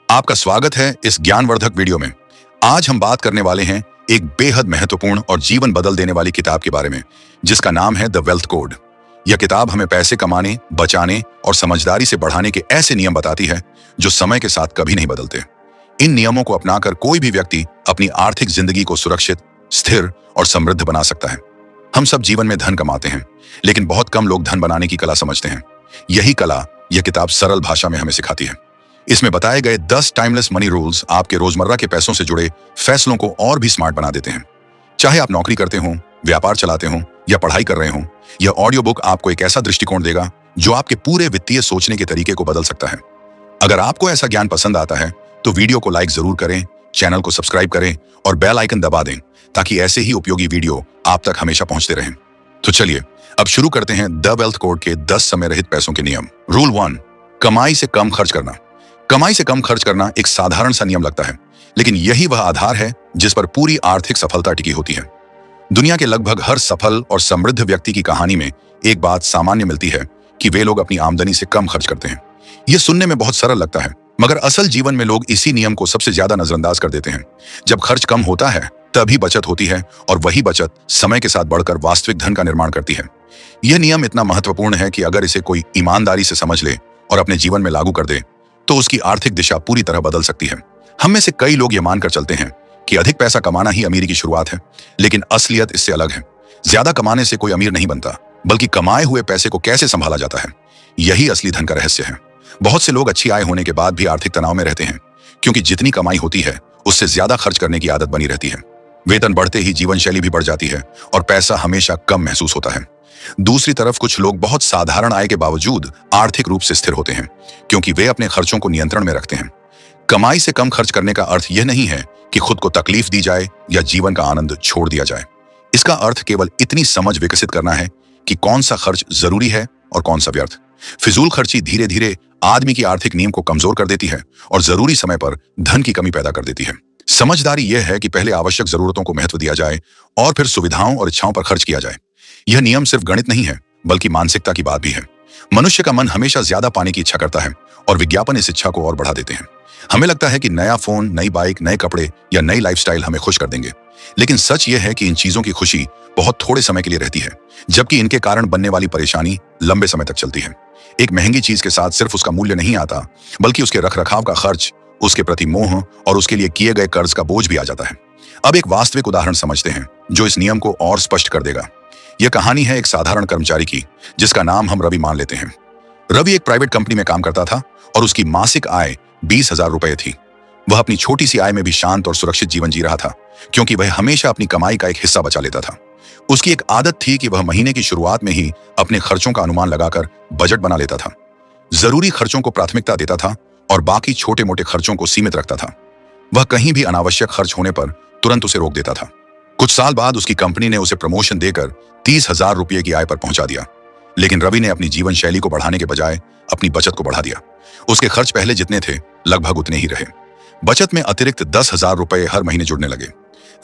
आपका स्वागत है इस ज्ञानवर्धक वीडियो में। आज हम बात करने वाले हैं एक बेहद महत्वपूर्ण और जीवन बदल देने वाली किताब के बारे में, जिसका नाम है द वेल्थ कोड। यह किताब हमें पैसे कमाने, बचाने और समझदारी से बढ़ाने के ऐसे नियम बताती है जो समय के साथ कभी नहीं बदलते। इन नियमों को अपनाकर कोई भी व्यक्ति अपनी आर्थिक जिंदगी को सुरक्षित, स्थिर और समृद्ध बना सकता है। हम सब जीवन में धन कमाते हैं, लेकिन बहुत कम लोग धन बनाने की कला समझते हैं। यही कला यह किताब सरल भाषा में हमें सिखाती है। इसमें बताए गए 10 टाइमलेस मनी रूल्स आपके रोजमर्रा के पैसों से जुड़े फैसलों को और भी स्मार्ट बना देते हैं। चाहे आप नौकरी करते हों, व्यापार चलाते हों या पढ़ाई कर रहे हों, यह ऑडियो बुक आपको एक ऐसा दृष्टिकोण देगा जो आपके पूरे वित्तीय सोचने के तरीके को बदल सकता है। अगर आपको ऐसा ज्ञान पसंद आता है तो वीडियो को लाइक जरूर करें, चैनल को सब्सक्राइब करें और बेल आइकन दबा दें, ताकि ऐसे ही उपयोगी वीडियो आप तक हमेशा पहुंचते रहें। तो चलिए अब शुरू करते हैं द वेल्थ कोड के 10 समय रहित पैसों के नियम। रूल 1, कमाई से कम खर्च करना। कमाई से कम खर्च करना एक साधारण सा नियम लगता है, लेकिन यही वह आधार है जिस पर पूरी आर्थिक सफलता टिकी होती है। दुनिया के लगभग हर सफल और समृद्ध व्यक्ति की कहानी में एक बात सामान्य मिलती है कि वे लोग अपनी आमदनी से कम खर्च करते हैं। यह सुनने में बहुत सरल लगता है, मगर असल जीवन में लोग इसी नियम को सबसे ज्यादा नजरअंदाज कर देते हैं। जब खर्च कम होता है तभी बचत होती है, और वही बचत समय के साथ बढ़कर वास्तविक धन का निर्माण करती है। यह नियम इतना महत्वपूर्ण है कि अगर इसे कोई ईमानदारी से समझ ले और अपने जीवन में लागू कर दे तो उसकी आर्थिक दिशा पूरी तरह बदल सकती है। हम में से कई लोग ये मानकर चलते हैं कि अधिक पैसा कमाना ही अमीरी की शुरुआत है, लेकिन असलियत इससे अलग है। ज्यादा कमाने से कोई अमीर नहीं बनता, बल्कि कमाए हुए पैसे को कैसे संभाला जाता है, यही असली धन का रहस्य है। बहुत से लोग अच्छी आय होने के बाद भी आर्थिक तनाव में रहते हैं, क्योंकि जितनी कमाई होती है उससे ज्यादा खर्च करने की आदत बनी रहती है। वेतन बढ़ते ही जीवन शैली भी बढ़ जाती है और पैसा हमेशा कम महसूस होता है। दूसरी तरफ कुछ लोग बहुत साधारण आय के बावजूद आर्थिक रूप से स्थिर होते हैं, क्योंकि वे अपने खर्चों को नियंत्रण में रखते हैं। कमाई से कम खर्च करने का अर्थ यह नहीं है कि खुद को तकलीफ दी जाए या जीवन का आनंद छोड़ दिया जाए। इसका अर्थ केवल इतनी समझ विकसित करना है कि कौन सा खर्च जरूरी है और कौन सा व्यर्थ। फिजूल खर्ची धीरे धीरे आदमी की आर्थिक नींव को कमजोर कर देती है और जरूरी समय पर धन की कमी पैदा कर देती है। समझदारी यह है कि पहले आवश्यक जरूरतों को महत्व दिया जाए और फिर सुविधाओं और इच्छाओं पर खर्च किया जाए। यह नियम सिर्फ गणित नहीं है, बल्कि मानसिकता की बात भी है। मनुष्य का मन हमेशा ज्यादा पाने की इच्छा करता है, और विज्ञापन इस इच्छा को और बढ़ा देते हैं। हमें लगता है कि नया फोन, नई बाइक, नए कपड़े या नई लाइफस्टाइल हमें खुश कर देंगे, लेकिन सच यह है कि इन चीजों की खुशी बहुत थोड़े समय के लिए रहती है, जबकि इनके कारण बनने वाली परेशानी लंबे समय तक चलती है। एक महंगी चीज के साथ सिर्फ उसका मूल्य नहीं आता, बल्कि उसके रखरखाव का खर्च, उसके प्रति मोह और उसके लिए किए गए कर्ज का बोझ भी आ जाता है। अब एक वास्तविक उदाहरण समझते हैं जो इस नियम को और स्पष्ट कर देगा। यह कहानी है एक साधारण कर्मचारी की, जिसका नाम हम रवि मान लेते हैं। रवि एक प्राइवेट कंपनी में काम करता था और उसकी मासिक आय 20,000 रुपए थी। वह अपनी छोटी सी आय में भी शांत और सुरक्षित जीवन जी रहा था, क्योंकि वह हमेशा अपनी कमाई का एक हिस्सा बचा लेता था। उसकी एक आदत थी कि वह महीने की शुरुआत में ही अपने खर्चों का अनुमान लगाकर बजट बना लेता था। जरूरी खर्चों को प्राथमिकता देता था और बाकी छोटे मोटे खर्चों को सीमित रखता था। वह कहीं भी अनावश्यक खर्च होने पर तुरंत उसे रोक देता था। कुछ साल बाद उसकी कंपनी ने उसे प्रमोशन देकर 30,000 रुपये की आय पर पहुंचा दिया, लेकिन रवि ने अपनी जीवन शैली को बढ़ाने के बजाय अपनी बचत को बढ़ा दिया। उसके खर्च पहले जितने थे लगभग उतने ही रहे। बचत में अतिरिक्त 10,000 रुपये हर महीने जुड़ने लगे।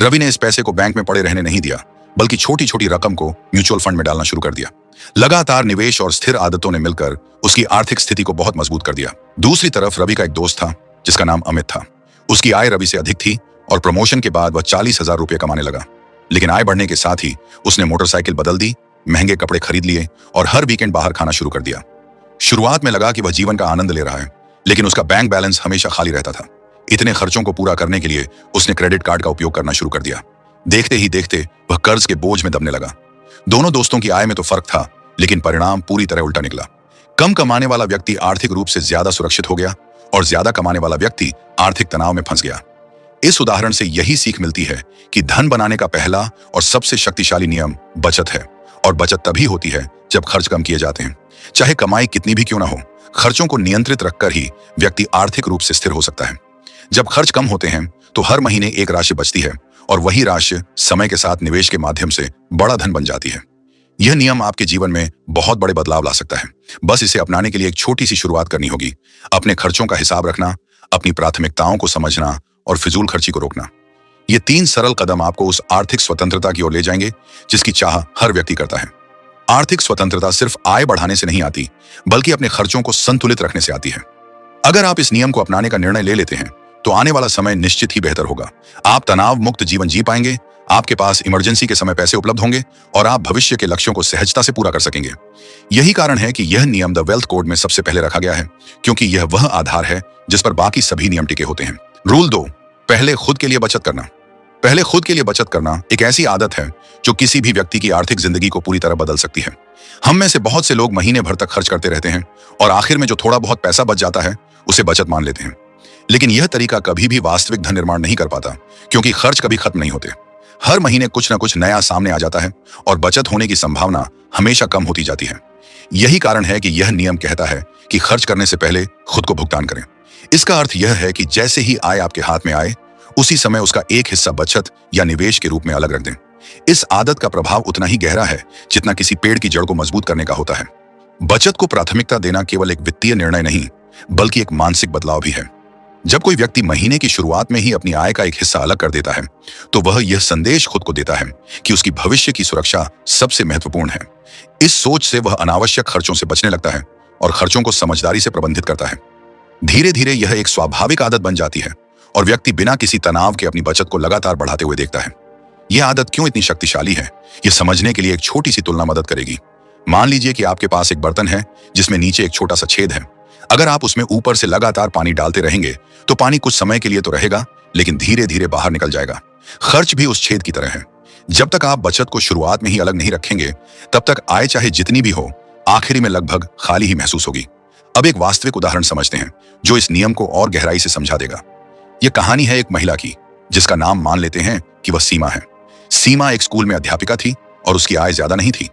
रवि ने इस पैसे को बैंक में पड़े रहने नहीं दिया, बल्कि छोटी छोटी रकम को म्यूचुअल फंड में डालना शुरू कर दिया। लगातार निवेश और स्थिर आदतों ने मिलकर उसकी आर्थिक स्थिति को बहुत मजबूत कर दिया। दूसरी तरफ रवि का एक दोस्त था जिसका नाम अमित था। उसकी आय रवि से अधिक थी और प्रमोशन के बाद वह 40,000 रुपये कमाने लगा। लेकिन आय बढ़ने के साथ ही उसने मोटरसाइकिल बदल दी, महंगे कपड़े खरीद लिए और हर वीकेंड बाहर खाना शुरू कर दिया। शुरुआत में लगा कि वह जीवन का आनंद ले रहा है, लेकिन उसका बैंक बैलेंस हमेशा खाली रहता था। इतने खर्चों को पूरा करने के लिए उसने क्रेडिट कार्ड का उपयोग करना शुरू कर दिया। देखते ही देखते वह कर्ज के बोझ में दबने लगा। दोनों दोस्तों की आय में तो फर्क था, लेकिन परिणाम पूरी तरह उल्टा निकला। कम कमाने वाला व्यक्ति आर्थिक रूप से ज्यादा सुरक्षित हो गया और ज्यादा कमाने वाला व्यक्ति आर्थिक तनाव में फंस गया। इस उदाहरण से यही सीख मिलती है कि धन बनाने का पहला और सबसे शक्तिशाली नियम बचत है, और बचत तभी होती है जब खर्च कम किए जाते हैं। चाहे कमाई कितनी भी क्यों ना हो, खर्चों को नियंत्रित रखकर ही व्यक्ति आर्थिक रूप से स्थिर हो सकता है। जब खर्च कम होते हैं तो हर महीने एक राशि बचती है, और वही राशि समय के साथ निवेश के माध्यम से बड़ा धन बन जाती है। यह नियम आपके जीवन में बहुत बड़े बदलाव ला सकता है। बस इसे अपनाने के लिए एक छोटी सी शुरुआत करनी होगी। अपने खर्चों का हिसाब रखना, अपनी प्राथमिकताओं को समझना और फिजूल खर्ची को रोकना। ये 3 सरल कदम आपको उस आर्थिक स्वतंत्रता की ओर ले जाएंगे जिसकी चाह हर व्यक्ति करता है। आर्थिक स्वतंत्रता सिर्फ आय बढ़ाने से नहीं आती, बल्कि अपने खर्चों को संतुलित रखने से आती है। अगर आप इस नियम को अपनाने का निर्णय ले लेते हैं तो आने वाला समय निश्चित ही बेहतर होगा। आप तनाव मुक्त जीवन जी पाएंगे, आपके पास इमरजेंसी के समय पैसे उपलब्ध होंगे और आप भविष्य के लक्ष्यों को सहजता से पूरा कर सकेंगे। यही कारण है कि यह नियम द वेल्थ कोड में सबसे पहले रखा गया है, क्योंकि यह वह आधार है जिस पर बाकी सभी नियम टिके होते हैं। रूल 2, पहले खुद के लिए बचत करना। पहले खुद के लिए बचत करना एक ऐसी आदत है जो किसी भी व्यक्ति की आर्थिक जिंदगी को पूरी तरह बदल सकती है। हम में से बहुत से लोग महीने भर तक खर्च करते रहते हैं और आखिर में जो थोड़ा बहुत पैसा बच जाता है उसे बचत मान लेते हैं। लेकिन यह तरीका कभी भी वास्तविक धन निर्माण नहीं कर पाता, क्योंकि खर्च कभी खत्म नहीं होते। हर महीने कुछ न कुछ नया सामने आ जाता है और बचत होने की संभावना हमेशा कम होती जाती है। यही कारण है कि यह नियम कहता है कि खर्च करने से पहले खुद को भुगतान करें। इसका अर्थ यह है कि जैसे ही आय आपके हाथ में आए, उसी समय उसका एक हिस्सा बचत या निवेश के रूप में अलग रख दें। इस आदत का प्रभाव उतना ही गहरा है जितना किसी पेड़ की जड़ को मजबूत करने का होता है। बचत को प्राथमिकता देना केवल एक वित्तीय निर्णय नहीं, बल्कि एक मानसिक बदलाव भी है। जब कोई व्यक्ति महीने की शुरुआत में ही अपनी आय का एक हिस्सा अलग कर देता है, तो वह यह संदेश खुद को देता है कि उसकी भविष्य की सुरक्षा सबसे महत्वपूर्ण है। इस सोच से वह अनावश्यक खर्चों से बचने लगता है और खर्चों को समझदारी से प्रबंधित करता है। धीरे धीरे यह एक स्वाभाविक आदत बन जाती है और व्यक्ति बिना किसी तनाव के अपनी बचत को लगातार बढ़ाते हुए देखता है। यह आदत क्यों इतनी शक्तिशाली है, यह समझने के लिए एक छोटी सी तुलना मदद करेगी। मान लीजिए कि आपके पास एक बर्तन है जिसमें नीचे एक छोटा सा छेद है। अगर आप उसमें ऊपर से लगातार पानी डालते रहेंगे तो पानी कुछ समय के लिए तो रहेगा, लेकिन धीरे धीरे बाहर निकल जाएगा। खर्च भी उस छेद की तरह है। जब तक आप बचत को शुरुआत में ही अलग नहीं रखेंगे, तब तक आय चाहे जितनी भी हो, आखिरी में लगभग खाली ही महसूस होगी। अब एक वास्तविक उदाहरण समझते हैं जो इस नियम को और गहराई से समझा देगा। यह कहानी है एक महिला की, जिसका नाम मान लेते हैं कि वह सीमा है। सीमा एक स्कूल में अध्यापिका थी और उसकी आय ज्यादा नहीं थी।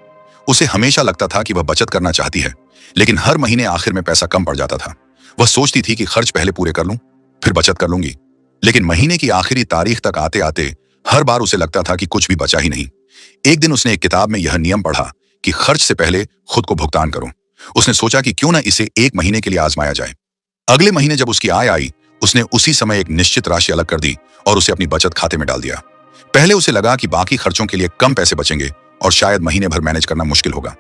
उसे हमेशा लगता था कि वह बचत करना चाहती है, लेकिन हर महीने आखिर में पैसा कम पड़ जाता था। वह सोचती थी कि खर्च पहले पूरे कर लूं, फिर बचत कर लूंगी। लेकिन महीने की आखिरी तारीख तक आते आते हर बार उसे लगता था कि कुछ भी बचा ही नहीं। एक दिन उसने एक किताब में यह नियम पढ़ा कि खर्च से पहले खुद को भुगतान करो। उसने सोचा कि क्यों ना इसे एक महीने के लिए आजमाया जाए। अगले महीने जब उसकी आय आई, उसने उसी समय एक निश्चित राशि अलग कर दी और उसे अपनी बचत खाते में डाल दिया। पहले उसे लगा कि बाकी खर्चों के लिए कम पैसे बचेंगे और शायद महीने भर मैनेज करना मुश्किल होगा।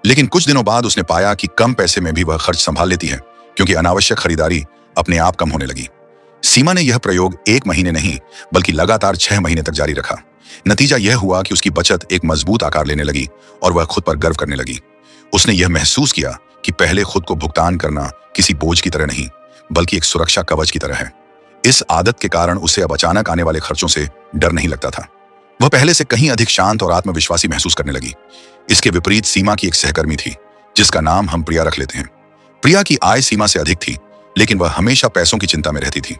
लेकिन कुछ दिनों बाद उसने पाया कि कम पैसे में भी वह खर्च संभाल लेती है, क्योंकि अनावश्यक खरीदारी अपने आप कम होने लगी। सीमा ने यह प्रयोग एक महीने नहीं बल्कि लगातार 6 महीने तक जारी रखा। नतीजा यह हुआ कि उसकी बचत एक मजबूत आकार लेने लगी और वह खुद पर गर्व करने लगी। उसने यह महसूस किया कि पहले खुद को भुगतान करना किसी बोझ की तरह नहीं, बल्कि एक सुरक्षा कवच की तरह है। इस आदत के कारण उसे अब अचानक आने वाले खर्चों से डर नहीं लगता था। वह पहले से कहीं अधिक शांत और आत्मविश्वासी महसूस करने लगी। इसके विपरीत सीमा की एक सहकर्मी थी, जिसका नाम हम प्रिया रख लेते हैं। प्रिया की आय सीमा से अधिक थी, लेकिन वह हमेशा पैसों की चिंता में रहती थी।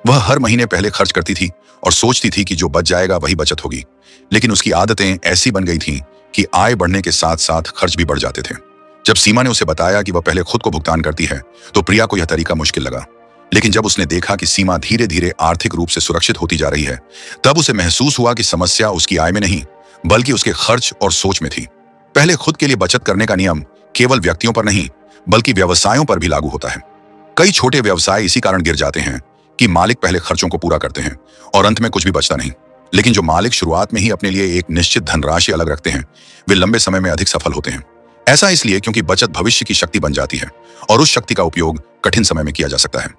वह हर महीने पहले खर्च करती थी और सोचती थी कि जो बच जाएगा वही बचत होगी। लेकिन उसकी आदतें ऐसी बन गई थीं कि आय बढ़ने के साथ साथ खर्च भी बढ़ जाते थे। जब सीमा ने उसे बताया कि वह पहले खुद को भुगतान करती है, तो प्रिया को यह तरीका मुश्किल लगा। लेकिन जब उसने देखा कि सीमा धीरे धीरे आर्थिक रूप से सुरक्षित होती जा रही है, तब उसे महसूस हुआ कि समस्या उसकी आय में नहीं, बल्कि उसके खर्च और सोच में थी। पहले खुद के लिए बचत करने का नियम केवल व्यक्तियों पर नहीं, बल्कि व्यवसायों पर भी लागू होता है। कई छोटे व्यवसाय इसी कारण गिर जाते हैं कि मालिक पहले खर्चों को पूरा करते हैं और अंत में कुछ भी बचता नहीं। लेकिन जो मालिक शुरुआत में ही अपने लिए एक निश्चित धनराशि अलग रखते हैं, वे लंबे समय में अधिक सफल होते हैं। ऐसा इसलिए क्योंकि बचत भविष्य की शक्ति बन जाती है और उस शक्ति का उपयोग कठिन समय में किया जा सकता है।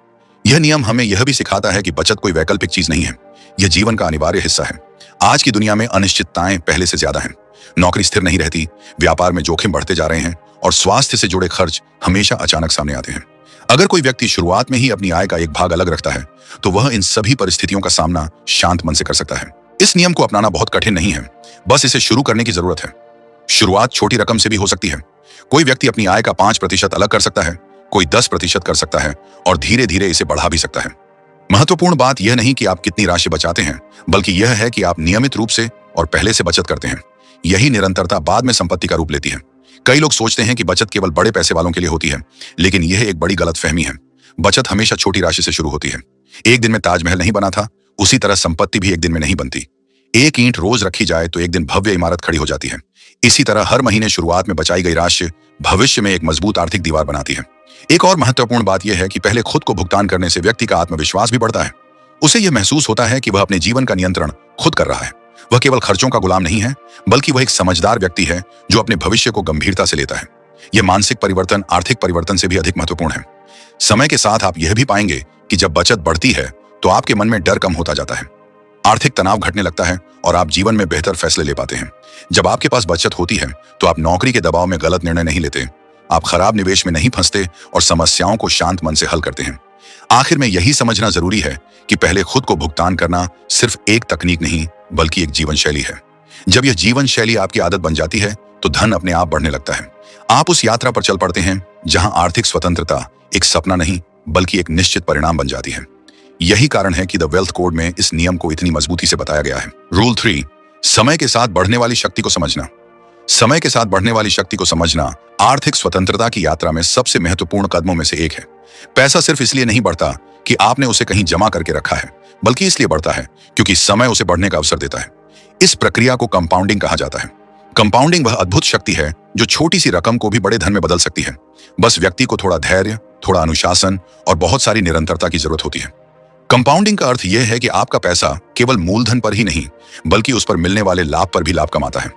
यह नियम हमें यह भी सिखाता है कि बचत कोई वैकल्पिक चीज नहीं है, यह जीवन का अनिवार्य हिस्सा है। आज की दुनिया में अनिश्चितताएं पहले से ज्यादा हैं। नौकरी स्थिर नहीं रहती, व्यापार में जोखिम बढ़ते जा रहे हैं और स्वास्थ्य से जुड़े खर्च हमेशा अचानक सामने आते हैं। अगर कोई व्यक्ति शुरुआत में ही अपनी आय का एक भाग अलग रखता है, तो वह इन सभी परिस्थितियों का सामना शांत मन से कर सकता है। इस नियम को अपनाना बहुत कठिन नहीं है, बस इसे शुरू करने की जरूरत है। शुरुआत छोटी रकम से भी हो सकती है। कोई व्यक्ति अपनी आय का 5% अलग कर सकता है, कोई 10% कर सकता है और धीरे धीरे इसे बढ़ा भी सकता है। महत्वपूर्ण बात यह नहीं कि आप कितनी राशि बचाते हैं, बल्कि यह है कि आप नियमित रूप से और पहले से बचत करते हैं। यही निरंतरता बाद में संपत्ति का रूप लेती है। कई लोग सोचते हैं कि बचत केवल बड़े पैसे वालों के लिए होती है, लेकिन यह एक बड़ी गलतफहमी है। बचत हमेशा छोटी राशि से शुरू होती है। एक दिन में ताजमहल नहीं बना था, उसी तरह संपत्ति भी एक दिन में नहीं बनती। एक ईंट रोज रखी जाए तो एक दिन भव्य इमारत खड़ी हो जाती है। इसी तरह हर महीने शुरुआत में बचाई गई राशि भविष्य में एक मजबूत आर्थिक दीवार बनाती है। एक और महत्वपूर्ण बात यह है कि पहले खुद को भुगतान करने से व्यक्ति का आत्मविश्वास भी बढ़ता है। उसे यह महसूस होता है कि वह अपने जीवन का नियंत्रण खुद कर रहा है। वह केवल खर्चों का गुलाम नहीं है, बल्कि वह एक समझदार व्यक्ति है जो अपने भविष्य को गंभीरता से लेता है। यह मानसिक परिवर्तन आर्थिक परिवर्तन से भी अधिक महत्वपूर्ण है। समय के साथ आप यह भी पाएंगे कि जब बचत बढ़ती है तो आपके मन में डर कम होता जाता है, आर्थिक तनाव घटने लगता है और आप जीवन में बेहतर फैसले ले पाते हैं। जब आपके पास बचत होती है तो आप नौकरी के दबाव में गलत निर्णय नहीं लेते, आप खराब निवेश में नहीं फंसते और समस्याओं को शांत मन से हल करते हैं। आखिर में यही समझना जरूरी है कि पहले खुद को भुगतान करना सिर्फ एक तकनीक नहीं बल्कि एक जीवन शैली है। जब यह जीवन शैली आपकी आदत बन जाती है तो धन अपने आप बढ़ने लगता है। आप उस यात्रा पर चल पड़ते हैं जहां आर्थिक स्वतंत्रता एक सपना नहीं बल्कि एक निश्चित परिणाम बन जाती है। यही कारण है कि द वेल्थ कोड में इस नियम को इतनी मजबूती से बताया गया है। रूल 3, समय के साथ बढ़ने वाली शक्ति को समझना। समय के साथ बढ़ने वाली शक्ति को समझना आर्थिक स्वतंत्रता की यात्रा में सबसे महत्वपूर्ण कदमों में से एक है। पैसा सिर्फ इसलिए नहीं बढ़ता कि आपने उसे कहीं जमा करके रखा है, बल्कि इसलिए बढ़ता है क्योंकि समय उसे बढ़ने का अवसर देता है। इस प्रक्रिया को कंपाउंडिंग कहा जाता है। कंपाउंडिंग वह अद्भुत शक्ति है जो छोटी सी रकम को भी बड़े धन में बदल सकती है। बस व्यक्ति को थोड़ा धैर्य, थोड़ा अनुशासन और बहुत सारी निरंतरता की जरूरत होती है। कंपाउंडिंग का अर्थ यह है कि आपका पैसा केवल मूलधन पर ही नहीं बल्कि उस पर मिलने वाले लाभ पर भी लाभ कमाता है।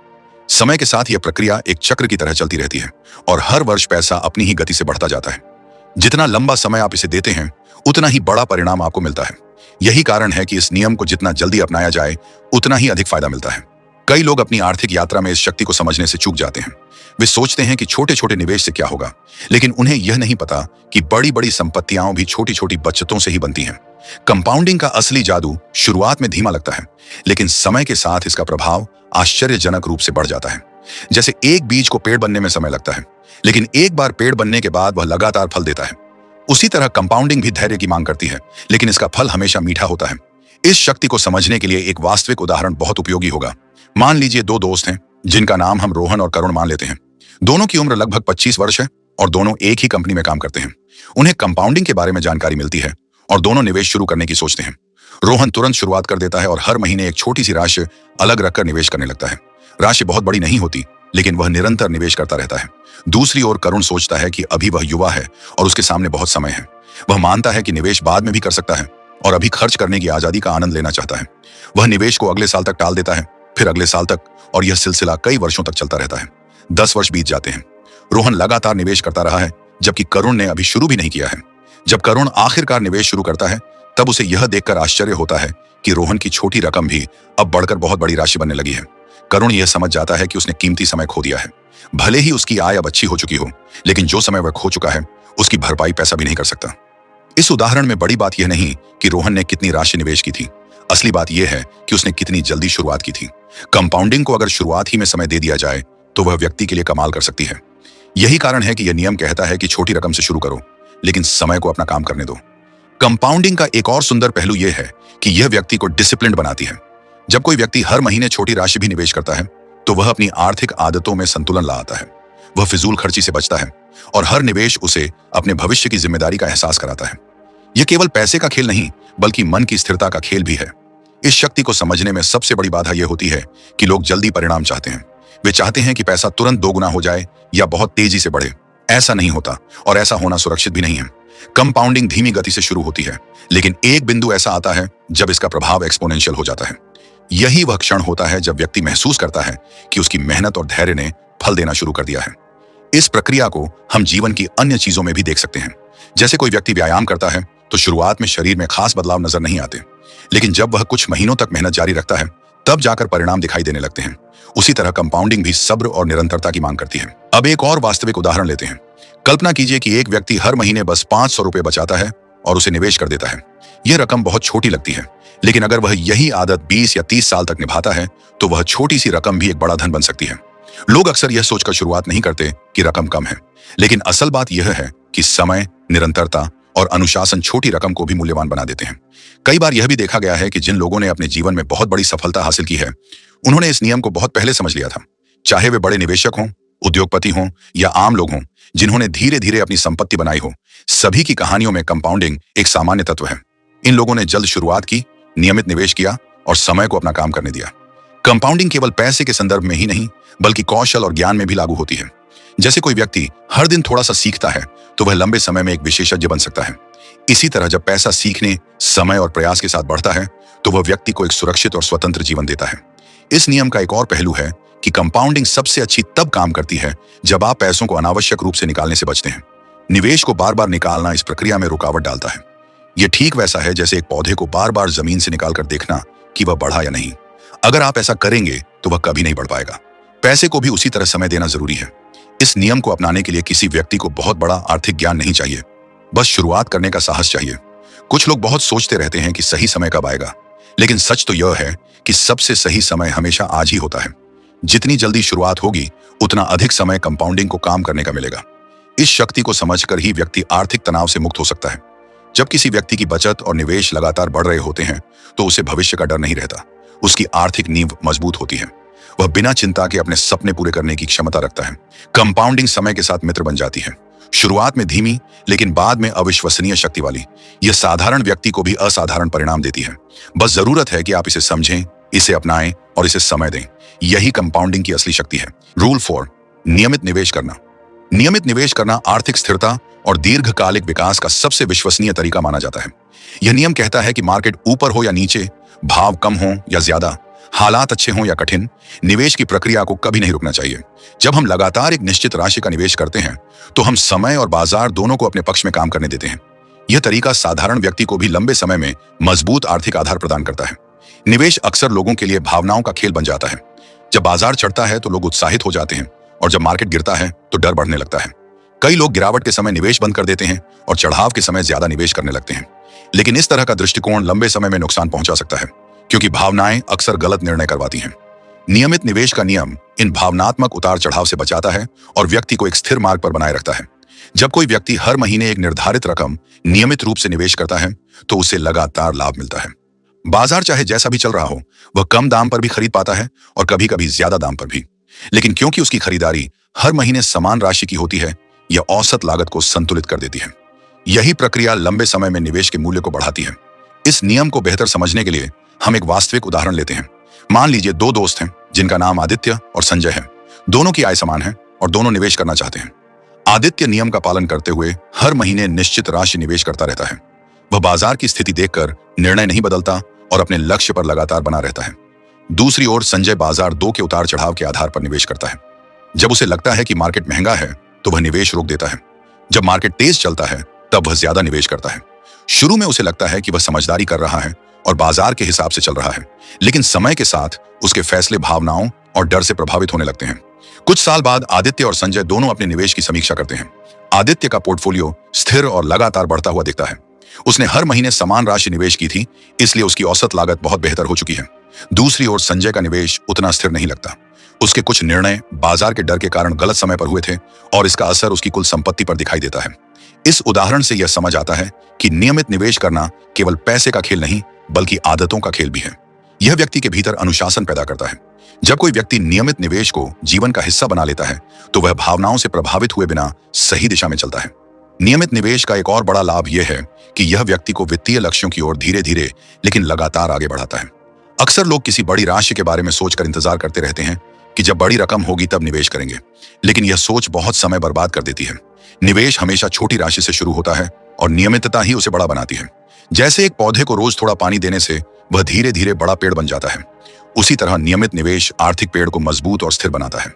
समय के साथ यह प्रक्रिया एक चक्र की तरह चलती रहती है और हर वर्ष पैसा अपनी ही गति से बढ़ता जाता है। जितना लंबा समय आप इसे देते हैं उतना ही बड़ा परिणाम आपको मिलता है। यही कारण है कि इस नियम को जितना जल्दी अपनाया जाए उतना ही अधिक फायदा मिलता है। कई लोग अपनी आर्थिक यात्रा में इस शक्ति को समझने से चूक जाते हैं। वे सोचते हैं कि छोटे छोटे निवेश से क्या होगा, लेकिन उन्हें यह नहीं पता कि बड़ी बड़ी संपत्तियां भी छोटी छोटी बचतों से ही बनती हैं। कंपाउंडिंग का असली जादू शुरुआत में धीमा लगता है, लेकिन समय के साथ इसका प्रभाव आश्चर्यजनक रूप से बढ़ जाता है। जैसे एक बीज को पेड़ बनने में समय लगता है, लेकिन एक बार पेड़ बनने के बाद वह लगातार फल देता है। उसी तरह कंपाउंडिंग भी धैर्य की मांग करती है, लेकिन इसका फल हमेशा मीठा होता है। इस शक्ति को समझने के लिए एक वास्तविक उदाहरण बहुत उपयोगी होगा। मान लीजिए दो दोस्त हैं जिनका नाम हम रोहन और करुण मान लेते हैं। दोनों की उम्र लगभग 25 वर्ष है और दोनों एक ही कंपनी में काम करते हैं। उन्हें कंपाउंडिंग के बारे में जानकारी मिलती है और दोनों निवेश शुरू करने की सोचते हैं। रोहन तुरंत शुरुआत कर देता है और हर महीने एक छोटी सी राशि अलग रखकर निवेश करने लगता है। राशि बहुत बड़ी नहीं होती, लेकिन वह निरंतर निवेश करता रहता है। दूसरी ओर करुण सोचता है कि अभी वह युवा है और उसके सामने बहुत समय है। वह मानता है कि निवेश बाद में भी कर सकता है और अभी खर्च करने की आजादी का आनंद लेना चाहता है। वह निवेश को अगले साल तक टाल देता है, फिर अगले साल तक, और यह सिलसिला कई वर्षों तक चलता रहता है। 10 वर्ष बीत जाते हैं। रोहन लगातार निवेश करता रहा है, जबकि करुण ने अभी शुरू भी नहीं किया है। जब करुण आखिरकार निवेश शुरू करता है, तब उसे यह देखकर आश्चर्य होता है कि रोहन की छोटी रकम भी अब बढ़कर बहुत बड़ी राशि बनने लगी है। करुण यह समझ जाता है कि उसने कीमती समय खो दिया है। भले ही उसकी आय अब अच्छी हो चुकी हो, लेकिन जो समय वह खो चुका है उसकी भरपाई पैसा भी नहीं कर सकता। इस उदाहरण में बड़ी बात यह नहीं कि रोहन ने कितनी राशि निवेश की थी, असली बात यह है कि उसने कितनी जल्दी शुरुआत की थी। कंपाउंडिंग को अगर शुरुआत ही में समय दे दिया जाए तो वह व्यक्ति के लिए कमाल कर सकती है। यही कारण है कि यह नियम कहता है कि छोटी रकम से शुरू करो, लेकिन समय को अपना काम करने दो। कंपाउंडिंग का एक और सुंदर पहलू यह है कि यह व्यक्ति को डिसिप्लिन बनाती है। जब कोई व्यक्ति हर महीने छोटी राशि भी निवेश करता है तो वह अपनी आर्थिक आदतों में संतुलन ला आता है। वह फिजूल खर्ची से बचता है और हर निवेश उसे अपने भविष्य की जिम्मेदारी का एहसास कराता है। यह केवल पैसे का खेल नहीं बल्कि मन की स्थिरता का खेल भी है। इस शक्ति को समझने में सबसे बड़ी बाधा यह होती है कि लोग जल्दी परिणाम चाहते हैं। वे चाहते हैं कि पैसा तुरंत दोगुना हो जाए या बहुत तेजी से बढ़े। ऐसा नहीं होता और ऐसा होना सुरक्षित भी नहीं है। कंपाउंडिंग धीमी गति से शुरू होती है, लेकिन एक बिंदु ऐसा आता है जब इसका प्रभाव एक्सपोनेंशियल हो जाता है। यही वह क्षण होता है जब व्यक्ति महसूस करता है कि उसकी मेहनत और धैर्य ने फल देना शुरू कर दिया है। इस प्रक्रिया को हम जीवन की अन्य चीजों में भी देख सकते हैं। जैसे कोई व्यक्ति व्यायाम करता है तो शुरुआत में शरीर में खास बदलाव नजर नहीं आते, लेकिन जब वह कुछ महीनों तक मेहनत जारी रखता है तब जाकर परिणाम दिखाई देने लगते हैं। उसी तरह कंपाउंडिंग भी सब्र और निरंतरता की मांग करती है। अब एक और वास्तविक उदाहरण लेते हैं। कल्पना कीजिए कि एक व्यक्ति हर महीने बस 500 रुपए बचाता है और उसे निवेश कर देता है। यह रकम बहुत छोटी लगती है, लेकिन अगर वह यही आदत 20 या 30 साल तक निभाता है तो वह छोटी सी रकम भी एक बड़ा धन बन सकती है। लोग अक्सर यह सोचकर शुरुआत नहीं करते कि रकम कम है, लेकिन असल बात यह है कि समय, निरंतरता और अनुशासन छोटी रकम को भी मूल्यवान बना देते हैं। कई बार यह भी देखा गया है कि जिन लोगों ने अपने जीवन में बहुत बड़ी सफलता हासिल की है, उन्होंने इस नियम को बहुत पहले समझ लिया था। चाहे वे बड़े निवेशक हों, उद्योगपति हों या आम लोग हों जिन्होंने धीरे धीरे अपनी संपत्ति बनाई हो, सभी की कहानियों में कंपाउंडिंग एक सामान्य तत्व है। इन लोगों ने जल्द शुरुआत की, नियमित निवेश किया और समय को अपना काम करने दिया। कंपाउंडिंग केवल पैसे के संदर्भ में ही नहीं बल्कि कौशल और ज्ञान में भी लागू होती है। जैसे कोई व्यक्ति हर दिन थोड़ा सा सीखता है तो वह लंबे समय में एक विशेषज्ञ बन सकता है। इसी तरह जब पैसा सीखने, समय और प्रयास के साथ बढ़ता है तो वह व्यक्ति को एक सुरक्षित और स्वतंत्र जीवन देता है। इस नियम का एक और पहलू है कि कंपाउंडिंग सबसे अच्छी तब काम करती है जब आप पैसों को अनावश्यक रूप से निकालने से बचते हैं। निवेश को बार बार निकालना इस प्रक्रिया में रुकावट डालता है। यह ठीक वैसा है जैसे एक पौधे को बार बार जमीन से निकालकर देखना कि वह बढ़ा या नहीं। अगर आप ऐसा करेंगे तो वह कभी नहीं बढ़ पाएगा। पैसे को भी उसी तरह समय देना जरूरी है। इस नियम को अपनाने के लिए किसी व्यक्ति को बहुत बड़ा आर्थिक ज्ञान नहीं चाहिए, बस शुरुआत करने का साहस चाहिए। कुछ लोग बहुत सोचते रहते हैं कि सही समय कब आएगा, लेकिन सच तो यह है कि सबसे सही समय हमेशा आज ही होता है। जितनी जल्दी शुरुआत होगी उतना अधिक समय कंपाउंडिंग को काम करने का मिलेगा। इस शक्ति को समझकर ही व्यक्ति आर्थिक तनाव से मुक्त हो सकता है। जब किसी व्यक्ति की बचत और निवेश लगातार बढ़ रहे होते हैं तो उसे भविष्य का डर नहीं रहता। उसकी आर्थिक नींव मजबूत होती है। वह बिना चिंता के अपने सपने पूरे करने की क्षमता रखता है। कंपाउंडिंग समय के साथ मित्र बन जाती है। शुरुआत में धीमी लेकिन बाद में अविश्वसनीय शक्ति वाली। यह साधारण व्यक्ति को भी असाधारण परिणाम देती है। बस जरूरत है कि आप इसे समझें, इसे अपनाएं और इसे समय दें। यही कंपाउंडिंग की असली शक्ति है। रूल 4, नियमित निवेश करना। नियमित निवेश करना आर्थिक स्थिरता और दीर्घकालिक विकास का सबसे विश्वसनीय तरीका माना जाता है। यह नियम कहता है कि मार्केट ऊपर हो या नीचे, भाव कम हो या ज्यादा, हालात अच्छे हों या कठिन, निवेश की प्रक्रिया को कभी नहीं रुकना चाहिए। जब हम लगातार एक निश्चित राशि का निवेश करते हैं तो हम समय और बाजार दोनों को अपने पक्ष में काम करने देते हैं। यह तरीका साधारण व्यक्ति को भी लंबे समय में मजबूत आर्थिक आधार प्रदान करता है। निवेश अक्सर लोगों के लिए भावनाओं का खेल बन जाता है। जब बाजार चढ़ता है तो लोग उत्साहित हो जाते हैं और जब मार्केट गिरता है तो डर बढ़ने लगता है। कई लोग गिरावट के समय निवेश बंद कर देते हैं और चढ़ाव के समय ज्यादा निवेश करने लगते हैं। लेकिन इस तरह का दृष्टिकोण लंबे समय में नुकसान पहुंचा सकता है, क्योंकि भावनाएं अक्सर गलत निर्णय करवाती हैं। नियमित निवेश का नियम इन भावनात्मक उतार चढ़ाव से बचाता है और व्यक्ति को एक स्थिर मार्ग पर बनाए रखता है। जब कोई व्यक्ति हर महीने एक निर्धारित रकम नियमित रूप से निवेश करता है तो उसे लगातार लाभ मिलता है। बाजार चाहे जैसा भी चल रहा हो, वह कम दाम पर भी खरीद पाता है और कभी कभी ज्यादा दाम पर भी। लेकिन क्योंकि उसकी खरीदारी हर महीने समान राशि की होती है, यह औसत लागत को संतुलित कर देती है। यही प्रक्रिया लंबे समय में निवेश के मूल्य को बढ़ाती है। इस नियम को बेहतर समझने के लिए हम एक वास्तविक उदाहरण लेते हैं। मान लीजिए 2 दोस्त हैं जिनका नाम आदित्य और संजय है। दोनों की आय समान है और दोनों निवेश करना चाहते हैं। आदित्य नियम का पालन करते हुए हर महीने निश्चित राशि निवेश करता रहता है। वह बाजार की स्थिति देखकर निर्णय नहीं बदलता और अपने लक्ष्य पर लगातार बना रहता है। दूसरी ओर संजय बाजार 2 के उतार चढ़ाव के आधार पर निवेश करता है। जब उसे लगता है कि मार्केट महंगा है तो वह निवेश रोक देता है। जब मार्केट तेज चलता है तब वह ज्यादा निवेश करता है। शुरू में उसे लगता है कि वह समझदारी कर रहा है और बाजार के हिसाब से चल रहा है, लेकिन समय के साथ उसके फैसले भावनाओं और डर से प्रभावित होने लगते हैं। कुछ साल बाद आदित्य और संजय दोनों अपने निवेश की समीक्षा करते हैं। आदित्य का पोर्टफोलियो स्थिर और लगातार बढ़ता हुआ दिखता है। उसने हर महीने समान राशि निवेश की थी, इसलिए उसकी औसत लागत बहुत बेहतर हो चुकी है। दूसरी ओर संजय का निवेश उतना स्थिर नहीं लगता। उसके कुछ निर्णय बाजार के डर के कारण गलत समय पर हुए थे और इसका असर उसकी कुल संपत्ति पर दिखाई देता है। इस उदाहरण से यह समझ आता है कि नियमित निवेश करना केवल पैसे का खेल नहीं बल्कि आदतों का खेल भी है। यह व्यक्ति के भीतर अनुशासन पैदा करता है। जब कोई व्यक्ति नियमित निवेश को जीवन का हिस्सा बना लेता है तो वह भावनाओं से प्रभावित हुए बिना सही दिशा में चलता है। नियमित निवेश का एक और बड़ा लाभ यह है कि यह व्यक्ति को वित्तीय लक्ष्यों की ओर धीरे धीरे लेकिन लगातार आगे बढ़ाता है। अक्सर लोग किसी बड़ी राशि के बारे में सोचकर इंतजार करते रहते हैं कि जब बड़ी रकम होगी तब निवेश करेंगे, लेकिन यह सोच बहुत समय बर्बाद कर देती है। निवेश हमेशा छोटी राशि से शुरू होता है और नियमितता ही उसे बड़ा बनाती है। जैसे एक पौधे को रोज थोड़ा पानी देने से वह धीरे धीरे बड़ा पेड़ बन जाता है, उसी तरह नियमित निवेश आर्थिक पेड़ को मजबूत और स्थिर बनाता है।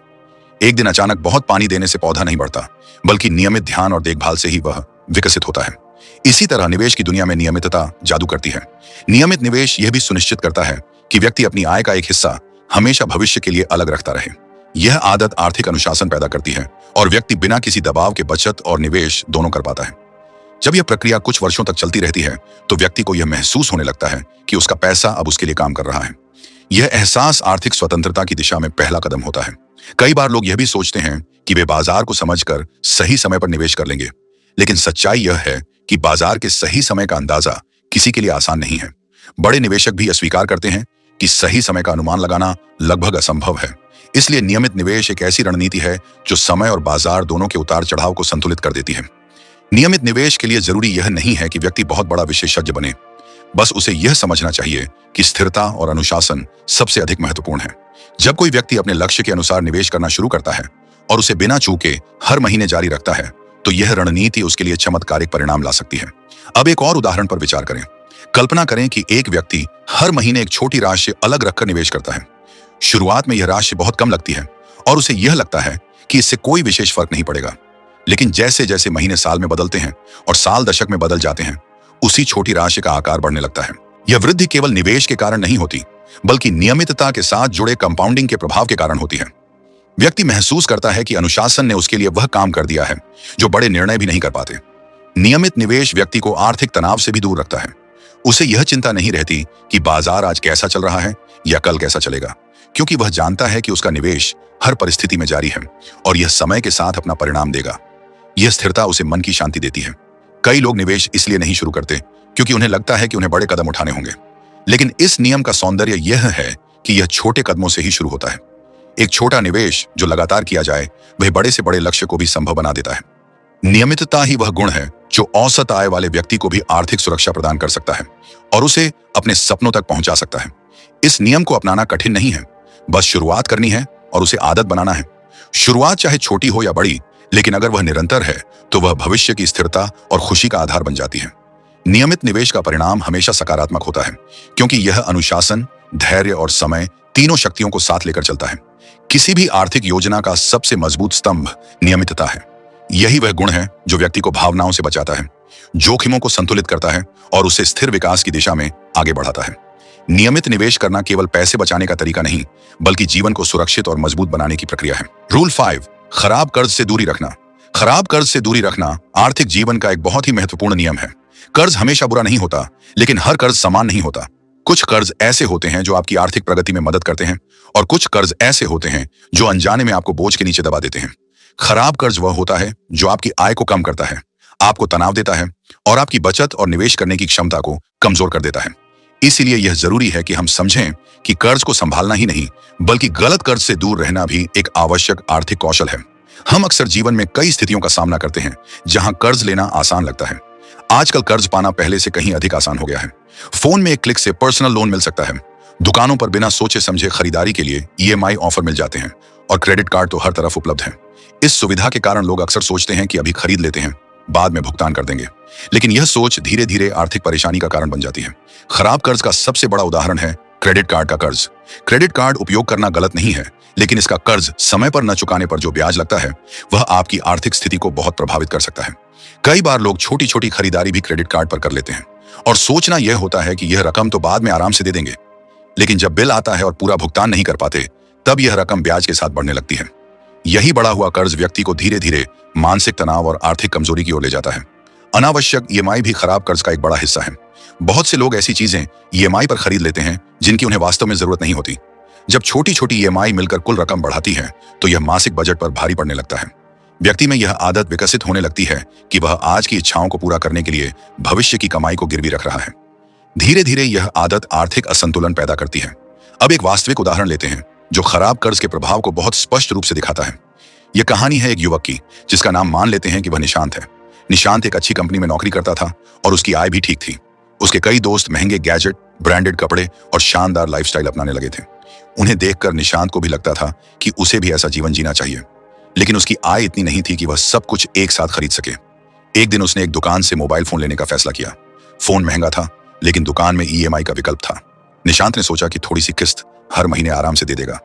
एक दिन अचानक बहुत पानी देने से पौधा नहीं बढ़ता, बल्कि नियमित ध्यान और देखभाल से ही वह विकसित होता है। इसी तरह निवेश की दुनिया में नियमितता जादू करती है। नियमित निवेश यह भी सुनिश्चित करता है कि व्यक्ति अपनी आय का एक हिस्सा हमेशा भविष्य के लिए अलग रखता रहे। यह आदत आर्थिक अनुशासन पैदा करती है और व्यक्ति बिना किसी दबाव के बचत और निवेश दोनों कर पाता है। जब यह प्रक्रिया कुछ वर्षों तक चलती रहती है तो व्यक्ति को यह महसूस होने लगता है कि उसका पैसा अब उसके लिए काम कर रहा है। यह एहसास आर्थिक स्वतंत्रता की दिशा में पहला कदम होता है। कई बार लोग यह भी सोचते हैं कि वे बाजार को समझकर सही समय पर निवेश कर लेंगे, लेकिन सच्चाई यह है कि बाजार के सही समय का अंदाजा किसी के लिए आसान नहीं है। बड़े निवेशक भी अस्वीकार करते हैं कि सही समय का अनुमान लगाना लगभग असंभव है। इसलिए नियमित निवेश एक ऐसी रणनीति है जो समय और बाजार दोनों के उतार चढ़ाव को संतुलित कर देती है। नियमित निवेश के लिए जरूरी यह नहीं है कि व्यक्ति बहुत बड़ा विशेषज्ञ बने, बस उसे यह समझना चाहिए कि स्थिरता और अनुशासन सबसे अधिक महत्वपूर्ण है। जब कोई व्यक्ति अपने लक्ष्य के अनुसार निवेश करना शुरू करता है और उसे बिना चूके हर महीने जारी रखता है तो यह रणनीति उसके लिए चमत्कारिक परिणाम ला सकती है। अब एक और उदाहरण पर विचार करें। कल्पना करें कि एक व्यक्ति हर महीने एक छोटी राशि अलग रखकर निवेश करता है। शुरुआत में यह राशि बहुत कम लगती है और उसे यह लगता है कि इससे कोई विशेष फर्क नहीं पड़ेगा, लेकिन जैसे जैसे महीने साल में बदलते हैं और साल दशक में बदल जाते हैं, उसी छोटी राशि का आकार बढ़ने लगता है। यह वृद्धि केवल निवेश के कारण नहीं होती, बल्कि नियमितता के साथ जुड़े कंपाउंडिंग के प्रभाव के कारण होती है। व्यक्ति महसूस करता है कि अनुशासन ने उसके लिए वह काम कर दिया है जो बड़े निर्णय भी नहीं कर पाते। नियमित निवेश व्यक्ति को आर्थिक तनाव से भी दूर रखता है। उसे यह चिंता नहीं रहती कि बाजार आज कैसा चल रहा है या कल कैसा चलेगा, क्योंकि वह जानता है कि उसका निवेश हर परिस्थिति में जारी है और यह समय के साथ अपना परिणाम देगा। यह स्थिरता उसे मन की शांति देती है। कई लोग निवेश इसलिए नहीं शुरू करते क्योंकि उन्हें लगता है कि उन्हें बड़े कदम उठाने होंगे, लेकिन इस नियम का सौंदर्य यह है कि यह छोटे कदमों से ही शुरू होता है। एक छोटा निवेश जो लगातार किया जाए, वह बड़े से बड़े लक्ष्य को भी संभव बना देता है। नियमितता ही वह गुण है जो औसत आय वाले व्यक्ति को भी आर्थिक सुरक्षा प्रदान कर सकता है और उसे अपने सपनों तक पहुंचा सकता है। इस नियम को अपनाना कठिन नहीं है, बस शुरुआत करनी है और उसे आदत बनाना है। शुरुआत चाहे छोटी हो या बड़ी, लेकिन अगर वह निरंतर है तो वह भविष्य की स्थिरता और खुशी का आधार बन जाती है। नियमित निवेश का परिणाम हमेशा सकारात्मक होता है, क्योंकि यह अनुशासन, धैर्य और समय तीनों शक्तियों को साथ लेकर चलता है। किसी भी आर्थिक योजना का सबसे मजबूत स्तंभ नियमितता है। यही वह गुण है जो व्यक्ति को भावनाओं से बचाता है, जोखिमों को संतुलित करता है और उसे स्थिर विकास की दिशा में आगे बढ़ाता है। नियमित निवेश करना केवल पैसे बचाने का तरीका नहीं, बल्कि जीवन को सुरक्षित और मजबूत बनाने की प्रक्रिया है। रूल 5, खराब कर्ज से दूरी रखना। खराब कर्ज से दूरी रखना आर्थिक जीवन का एक बहुत ही महत्वपूर्ण नियम है। कर्ज हमेशा बुरा नहीं होता, लेकिन हर कर्ज समान नहीं होता। कुछ कर्ज ऐसे होते हैं जो आपकी आर्थिक प्रगति में मदद करते हैं और कुछ कर्ज ऐसे होते हैं जो अनजाने में आपको बोझ के नीचे दबा देते हैं। खराब कर्ज वह होता है जो आपकी आय को कम करता है, आपको तनाव देता है और आपकी बचत और निवेश करने की क्षमता को कमजोर कर देता है। इसीलिए यह जरूरी है कि हम समझें कि कर्ज को संभालना ही नहीं, बल्कि गलत कर्ज से दूर रहना भी एक आवश्यक आर्थिक कौशल है। हम अक्सर जीवन में कई स्थितियों का सामना करते हैं जहां कर्ज लेना आसान लगता है। आजकल कर्ज पाना पहले से कहीं अधिक आसान हो गया है। फोन में एक क्लिक से पर्सनल लोन मिल सकता है। दुकानों पर बिना सोचे समझे खरीदारी के लिए EMI ऑफर मिल जाते हैं और क्रेडिट कार्ड तो हर तरफ उपलब्ध है। इस सुविधा के कारण लोग अक्सर सोचते हैं कि अभी खरीद लेते हैं, बाद में भुगतान कर देंगे, लेकिन यह सोच धीरे धीरे आर्थिक परेशानी का कारण बन जाती है। खराब कर्ज का सबसे बड़ा उदाहरण है क्रेडिट कार्ड का कर्ज। क्रेडिट कार्ड उपयोग करना गलत नहीं है, लेकिन इसका कर्ज समय पर न चुकाने पर जो ब्याज लगता है, वह आपकी आर्थिक स्थिति को बहुत प्रभावित कर सकता है। कई बार लोग छोटी छोटी खरीदारी भी क्रेडिट कार्ड पर कर लेते हैं और सोचना यह होता है कि यह रकम तो बाद में आराम से दे देंगे, लेकिन जब बिल आता है और पूरा भुगतान नहीं कर पाते, तब यह रकम ब्याज के साथ बढ़ने लगती है। यही बढ़ा हुआ कर्ज व्यक्ति को धीरे धीरे मानसिक तनाव और आर्थिक कमजोरी की ओर ले जाता है। अनावश्यक EMI भी खराब कर्ज का एक बड़ा हिस्सा है। बहुत से लोग ऐसी चीजें EMI पर खरीद लेते हैं जिनकी उन्हें वास्तव में जरूरत नहीं होती। जब छोटी छोटी EMI मिलकर कुल रकम बढ़ाती है, तो यह मासिक बजट पर भारी पड़ने लगता है। व्यक्ति में यह आदत विकसित होने लगती है कि वह आज की इच्छाओं को पूरा करने के लिए भविष्य की कमाई को गिरवी रख रहा है। धीरे धीरे यह आदत आर्थिक असंतुलन पैदा करती है। अब एक वास्तविक उदाहरण लेते हैं जो खराब कर्ज के प्रभाव को बहुत स्पष्ट रूप से दिखाता है। यह कहानी है एक युवक की, जिसका नाम मान लेते हैं कि वह निशांत है। निशांत एक अच्छी कंपनी में नौकरी करता था और उसकी आय भी ठीक थी। उसके कई दोस्त महंगे गैजेट, ब्रांडेड कपड़े और शानदार लाइफस्टाइल अपनाने लगे थे। उन्हें देखकर निशांत को भी लगता था कि उसे भी ऐसा जीवन जीना चाहिए, लेकिन उसकी आय इतनी नहीं थी कि वह सब कुछ एक साथ खरीद सके। एक दिन उसने एक दुकान से मोबाइल फोन लेने का फैसला किया। फोन महंगा था, लेकिन दुकान में EMI का विकल्प था। निशांत ने सोचा कि थोड़ी सी किस्त हर महीने आराम से दे देगा।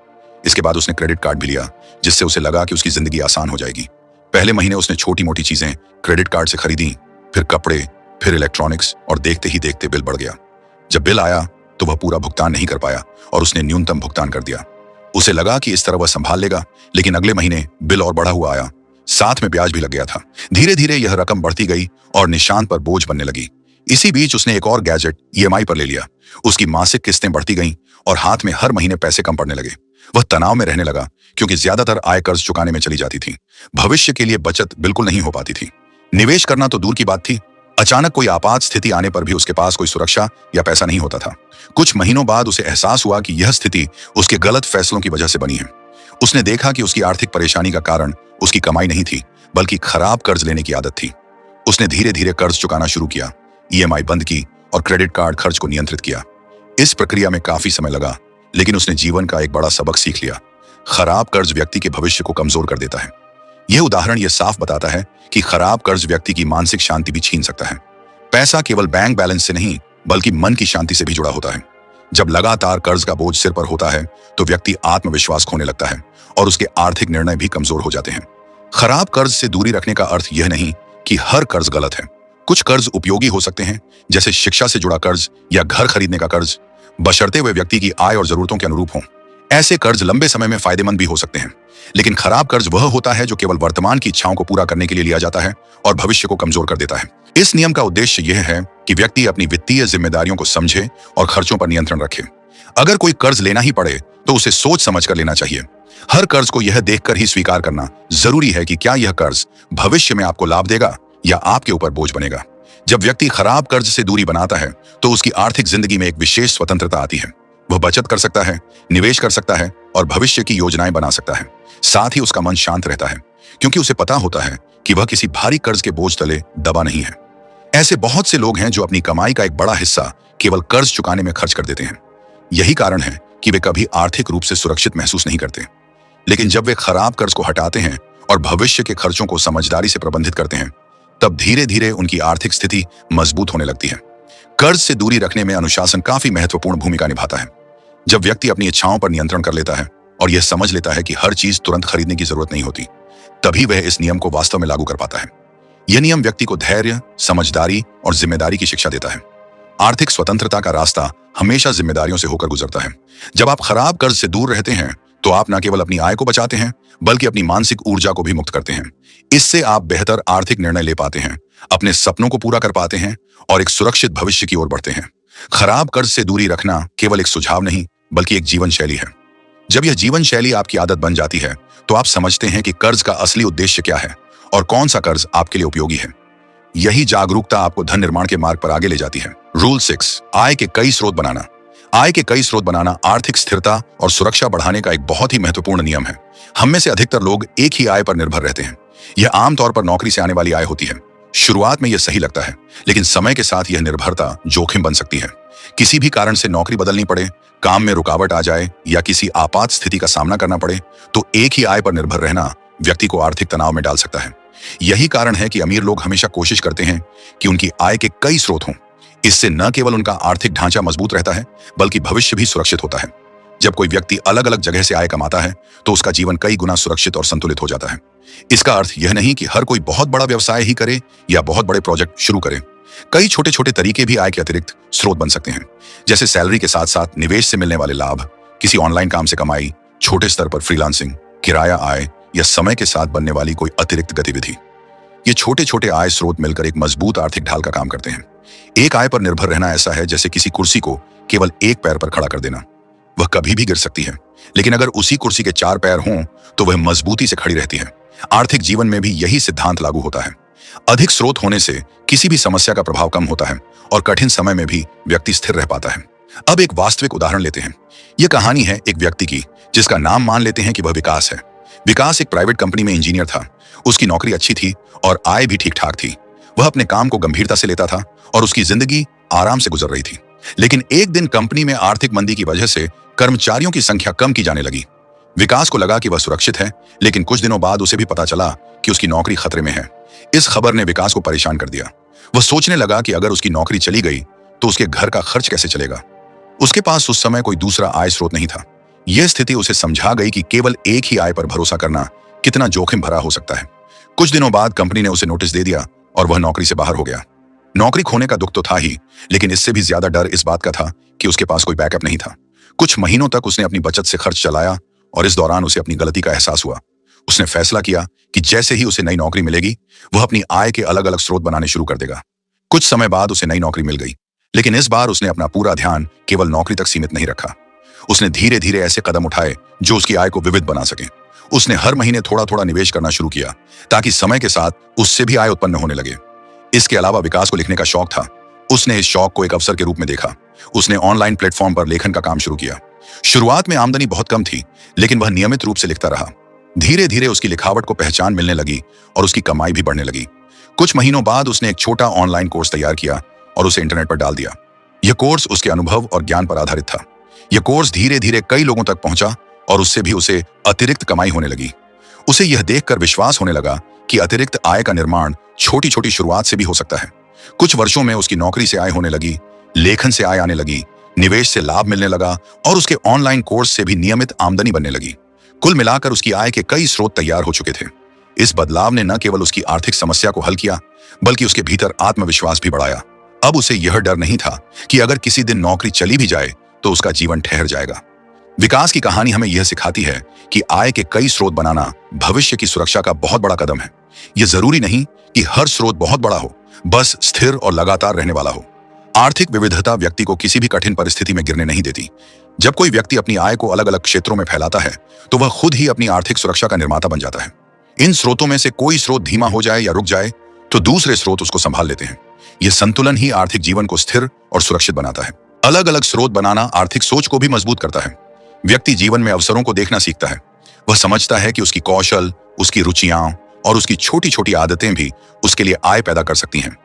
इसके बाद उसने क्रेडिट कार्ड भी लिया, जिससे उसे लगा कि उसकी जिंदगी आसान हो जाएगी। पहले महीने उसने छोटी मोटी चीजें क्रेडिट कार्ड से खरीदी, फिर कपड़े, फिर इलेक्ट्रॉनिक्स, और देखते ही देखते बिल बढ़ गया। जब बिल आया तो वह पूरा भुगतान नहीं कर पाया और उसने न्यूनतम भुगतान कर दिया। उसे लगा कि इस तरह वह संभाल लेगा, लेकिन अगले महीने बिल और बढ़ा हुआ आया, साथ में ब्याज भी लग गया था। धीरे धीरे यह रकम बढ़ती गई और निशांत पर बोझ बनने लगी। इसी बीच उसने एक और गैजेट EMI पर ले लिया। उसकी मासिक किस्तें बढ़ती गईं और हाथ में हर महीने पैसे कम पड़ने लगे। वह तनाव में रहने लगा, क्योंकि ज्यादातर आय कर्ज चुकाने में चली जाती थी। भविष्य के लिए बचत बिल्कुल नहीं हो पाती थी। निवेश करना तो दूर की बात थी, अचानक कोई आपात स्थिति आने पर भी उसके पास कोई सुरक्षा या पैसा नहीं होता था। कुछ महीनों बाद उसे एहसास हुआ कि यह स्थिति उसके गलत फैसलों की वजह से बनी है। उसने देखा कि उसकी आर्थिक परेशानी का कारण उसकी कमाई नहीं थी, बल्कि खराब कर्ज लेने की आदत थी। उसने धीरे धीरे कर्ज चुकाना शुरू किया, EMI बंद की और क्रेडिट कार्ड खर्च को नियंत्रित किया। इस प्रक्रिया में काफी समय लगा, लेकिन उसने जीवन का एक बड़ा सबक सीख लिया। खराब कर्ज व्यक्ति के भविष्य को कमजोर कर देता है। यह उदाहरण यह साफ बताता है कि खराब कर्ज व्यक्ति की मानसिक शांति भी छीन सकता है। पैसा केवल बैंक बैलेंस से नहीं, बल्कि मन की शांति से भी जुड़ा होता है। जब लगातार कर्ज का बोझ सिर पर होता है, तो व्यक्ति आत्मविश्वास खोने लगता है और उसके आर्थिक निर्णय भी कमजोर हो जाते हैं। खराब कर्ज से दूरी रखने का अर्थ यह नहीं कि हर कर्ज गलत है। कुछ कर्ज उपयोगी हो सकते हैं, जैसे शिक्षा से जुड़ा कर्ज या घर खरीदने का कर्ज, बशर्ते हुए व्यक्ति की आय और जरूरतों के अनुरूप हों। ऐसे कर्ज लंबे समय में फायदेमंद भी हो सकते हैं। लेकिन खराब कर्ज वह होता है जो केवल वर्तमान की इच्छाओं को पूरा करने के लिए लिया जाता है और भविष्य को कमजोर कर देता है। इस नियम का उद्देश्य यह है कि व्यक्ति अपनी वित्तीय जिम्मेदारियों को समझे और खर्चों पर नियंत्रण रखे। अगर कोई कर्ज लेना ही पड़े तो उसे सोच समझ कर लेना चाहिए। हर कर्ज को यह देखकर ही स्वीकार करना जरूरी है कि क्या यह कर्ज भविष्य में आपको लाभ देगा या आपके ऊपर बोझ बनेगा। जब व्यक्ति खराब कर्ज से दूरी बनाता है तो उसकी आर्थिक जिंदगी में एक विशेष स्वतंत्रता आती है। वह बचत कर सकता है, निवेश कर सकता है और भविष्य की योजनाएं बना सकता है। साथ ही उसका मन शांत रहता है, क्योंकि उसे पता होता है कि वह किसी भारी कर्ज के बोझ तले दबा नहीं है। ऐसे बहुत से लोग हैं जो अपनी कमाई का एक बड़ा हिस्सा केवल कर्ज चुकाने में खर्च कर देते हैं। यही कारण है कि वे कभी आर्थिक रूप से सुरक्षित महसूस नहीं करते। लेकिन जब वे खराब कर्ज को हटाते हैं और भविष्य के खर्चों को समझदारी से प्रबंधित करते हैं, तब धीरे धीरे उनकी आर्थिक स्थिति मजबूत होने लगती है। कर्ज से दूरी रखने में अनुशासन काफी महत्वपूर्ण भूमिका निभाता है। जब व्यक्ति अपनी इच्छाओं पर नियंत्रण कर लेता है और यह समझ लेता है कि हर चीज तुरंत खरीदने की जरूरत नहीं होती, तभी वह इस नियम को वास्तव में लागू कर पाता है। यह नियम व्यक्ति को धैर्य, समझदारी और जिम्मेदारी की शिक्षा देता है। आर्थिक स्वतंत्रता का रास्ता हमेशा जिम्मेदारियों से होकर गुजरता है। जब आप खराब कर्ज से दूर रहते हैं तो आप न केवल अपनी आय को बचाते हैं, बल्कि अपनी मानसिक ऊर्जा को भी मुक्त करते हैं। इससे आप बेहतर आर्थिक निर्णय ले पाते हैं, अपने सपनों को पूरा कर पाते हैं और एक सुरक्षित भविष्य की ओर बढ़ते हैं। खराब कर्ज से दूरी रखना केवल एक सुझाव नहीं, बल्कि एक जीवन शैली है। जब यह जीवन शैली आपकी आदत बन जाती है तो आप समझते हैं कि कर्ज का असली उद्देश्य क्या है और कौन सा कर्ज आपके लिए उपयोगी है। यही जागरूकता आपको धन निर्माण के मार्ग पर आगे ले जाती है। रूल 6, आय के कई स्रोत बनाना। आय के कई स्रोत बनाना आर्थिक स्थिरता और सुरक्षा बढ़ाने का एक बहुत ही महत्वपूर्ण नियम है। हम में से अधिकतर लोग एक ही आय पर निर्भर रहते हैं। यह आमतौर पर नौकरी से आने वाली आय होती है। शुरुआत में यह सही लगता है, लेकिन समय के साथ यह निर्भरता जोखिम बन सकती है। किसी भी कारण से नौकरी बदलनी पड़े, काम में रुकावट आ जाए या किसी आपात स्थिति का सामना करना पड़े तो एक ही आय पर निर्भर रहना व्यक्ति को आर्थिक तनाव में डाल सकता है। यही कारण है कि अमीर लोग हमेशा कोशिश करते हैं कि उनकी आय के कई स्रोत हों। इससे न केवल उनका आर्थिक ढांचा मजबूत रहता है, बल्कि भविष्य भी सुरक्षित होता है। जब कोई व्यक्ति अलग अलग जगह से आय कमाता है तो उसका जीवन कई गुना सुरक्षित और संतुलित हो जाता है। इसका अर्थ यह नहीं कि हर कोई बहुत बड़ा व्यवसाय ही करे या बहुत बड़े प्रोजेक्ट शुरू करे। कई छोटे छोटे तरीके भी आय के अतिरिक्त स्रोत बन सकते हैं, जैसे सैलरी के साथ साथ निवेश से मिलने वाले लाभ, किसी ऑनलाइन काम से कमाई, छोटे स्तर पर फ्रीलांसिंग, किराया आय या समय के साथ बनने वाली कोई अतिरिक्त गतिविधि। ये छोटे छोटे आय स्रोत मिलकर एक मजबूत आर्थिक ढाल का काम करते हैं। एक आय पर निर्भर रहना ऐसा है जैसे किसी कुर्सी को केवल एक पैर पर खड़ा कर देना। वह कभी भी गिर सकती है, लेकिन अगर उसी कुर्सी के 4 पैर हों तो वह मजबूती से खड़ी रहती है। आर्थिक जीवन में भी यही सिद्धांत लागू होता है। अधिक स्रोत होने से किसी भी समस्या का प्रभाव कम होता है और कठिन समय में भी व्यक्ति स्थिर रह पाता है। अब एक वास्तविक उदाहरण लेते हैं। यह कहानी है एक व्यक्ति की जिसका नाम मान लेते हैं कि वह विकास है। विकास एक प्राइवेट कंपनी में इंजीनियर था। उसकी नौकरी अच्छी थी और आय भी ठीक ठाक थी। वह अपने काम को गंभीरता से लेता था और उसकी जिंदगी आराम से गुजर रही थी। लेकिन एक दिन कंपनी में आर्थिक मंदी की वजह से कर्मचारियों की संख्या कम की जाने लगी। विकास को लगा कि वह सुरक्षित है, लेकिन कुछ दिनों बाद उसे भी पता चला कि उसकी नौकरी खतरे में है। इस खबर ने विकास को परेशान कर दिया। वह सोचने लगा कि अगर उसकी नौकरी चली गई तो उसके घर का खर्च कैसे चलेगा। उसके पास उस समय कोई दूसरा आय स्रोत नहीं था। यह स्थिति उसे समझा गई कि केवल एक ही आय पर भरोसा करना कितना जोखिम भरा हो सकता है। कुछ दिनों बाद कंपनी ने उसे नोटिस दे दिया और वह नौकरी से बाहर हो गया। नौकरी खोने का दुख तो था ही, लेकिन इससे भी ज्यादा डर इस बात का था कि उसके पास कोई बैकअप नहीं था। कुछ महीनों तक उसने अपनी बचत से खर्च चलाया और इस दौरान उसे अपनी गलती का एहसास हुआ। उसने फैसला किया कि जैसे ही उसे नई नौकरी मिलेगी वह अपनी आय के अलग अलग स्रोत बनाने शुरू कर देगा। कुछ समय बाद उसे नई नौकरी मिल गई, लेकिन इस बार उसने अपना पूरा ध्यान केवल नौकरी तक सीमित नहीं रखा। उसने धीरे धीरे ऐसे कदम उठाए जो उसकी आय को विविध बना सके। उसने हर महीने थोड़ा थोड़ा निवेश करना शुरू किया ताकि समय के साथ उससे भी आय उत्पन्न होने लगे। इसके अलावा विकास को लिखने का शौक था। उसने इस शौक को एक अवसर के रूप में देखा। उसने ऑनलाइन प्लेटफॉर्म पर लेखन का काम शुरू किया। शुरुआत में आमदनी बहुत कम थी, लेकिन वह नियमित रूप से लिखता रहा। धीरे धीरे उसकी लिखावट को पहचान मिलने लगी और उसकी कमाई भी बढ़ने लगी। कुछ महीनों बाद उसने एक छोटा ऑनलाइन कोर्स तैयार किया और उसे इंटरनेट पर डाल दिया। यह कोर्स उसके अनुभव और ज्ञान पर आधारित था। यह कोर्स धीरे धीरे कई लोगों तक पहुंचा और उससे भी उसे अतिरिक्त कमाई होने लगी। उसे यह देखकर विश्वास होने लगा कि अतिरिक्त आय का निर्माण छोटी छोटी शुरुआत से भी हो सकता है। कुछ वर्षों में उसकी नौकरी से आय होने लगी, लेखन से आय आने लगी, निवेश से लाभ मिलने लगा और उसके ऑनलाइन कोर्स से भी नियमित आमदनी बनने लगी। कुल मिलाकर उसकी आय के कई स्रोत तैयार हो चुके थे। इस बदलाव ने न केवल उसकी आर्थिक समस्या को हल किया, बल्कि उसके भीतर आत्मविश्वास भी बढ़ाया। अब उसे यह डर नहीं था कि अगर किसी दिन नौकरी चली भी जाए तो उसका जीवन ठहर जाएगा। विकास की कहानी हमें यह सिखाती है कि आय के कई स्रोत बनाना भविष्य की सुरक्षा का बहुत बड़ा कदम है। यह जरूरी नहीं कि हर स्रोत बहुत बड़ा हो, बस स्थिर और लगातार रहने वाला हो। आर्थिक विविधता व्यक्ति को किसी भी कठिन परिस्थिति में गिरने नहीं देती। जब कोई व्यक्ति अपनी आय को अलग अलग क्षेत्रों में फैलाता है तो वह खुद ही अपनी आर्थिक सुरक्षा का निर्माता बन जाता है। इन स्रोतों में से कोई स्रोत धीमा हो जाए या रुक जाए तो दूसरे स्रोत उसको संभाल लेते हैं। यह संतुलन ही आर्थिक जीवन को स्थिर और सुरक्षित बनाता है। अलग अलग स्रोत बनाना आर्थिक सोच को भी मजबूत करता है। व्यक्ति जीवन में अवसरों को देखना सीखता है। वह समझता है कि उसकी कौशल, उसकी रुचियां और उसकी छोटी छोटी आदतें भी उसके लिए आय पैदा कर सकती हैं।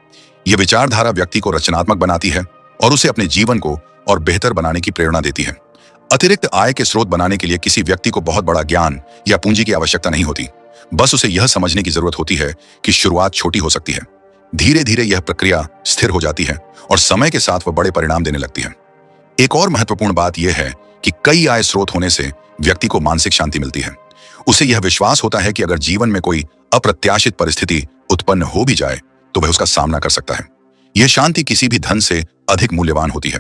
यह विचारधारा व्यक्ति को रचनात्मक बनाती है और उसे अपने जीवन को और बेहतर बनाने की प्रेरणा देती है। अतिरिक्त आय के स्रोत बनाने के लिए किसी व्यक्ति को बहुत बड़ा ज्ञान या पूंजी की आवश्यकता नहीं होती। बस उसे यह समझने की जरूरत होती है कि शुरुआत छोटी हो सकती है। धीरे धीरे यह प्रक्रिया स्थिर हो जाती है और समय के साथ वह बड़े परिणाम देने लगती है। एक और महत्वपूर्ण बात यह है कि कई आय स्रोत होने से व्यक्ति को मानसिक शांति मिलती है। उसे यह विश्वास होता है कि अगर जीवन में कोई अप्रत्याशित परिस्थिति उत्पन्न हो भी जाए तो वह उसका सामना कर सकता है। यह शांति किसी भी धन से अधिक मूल्यवान होती है।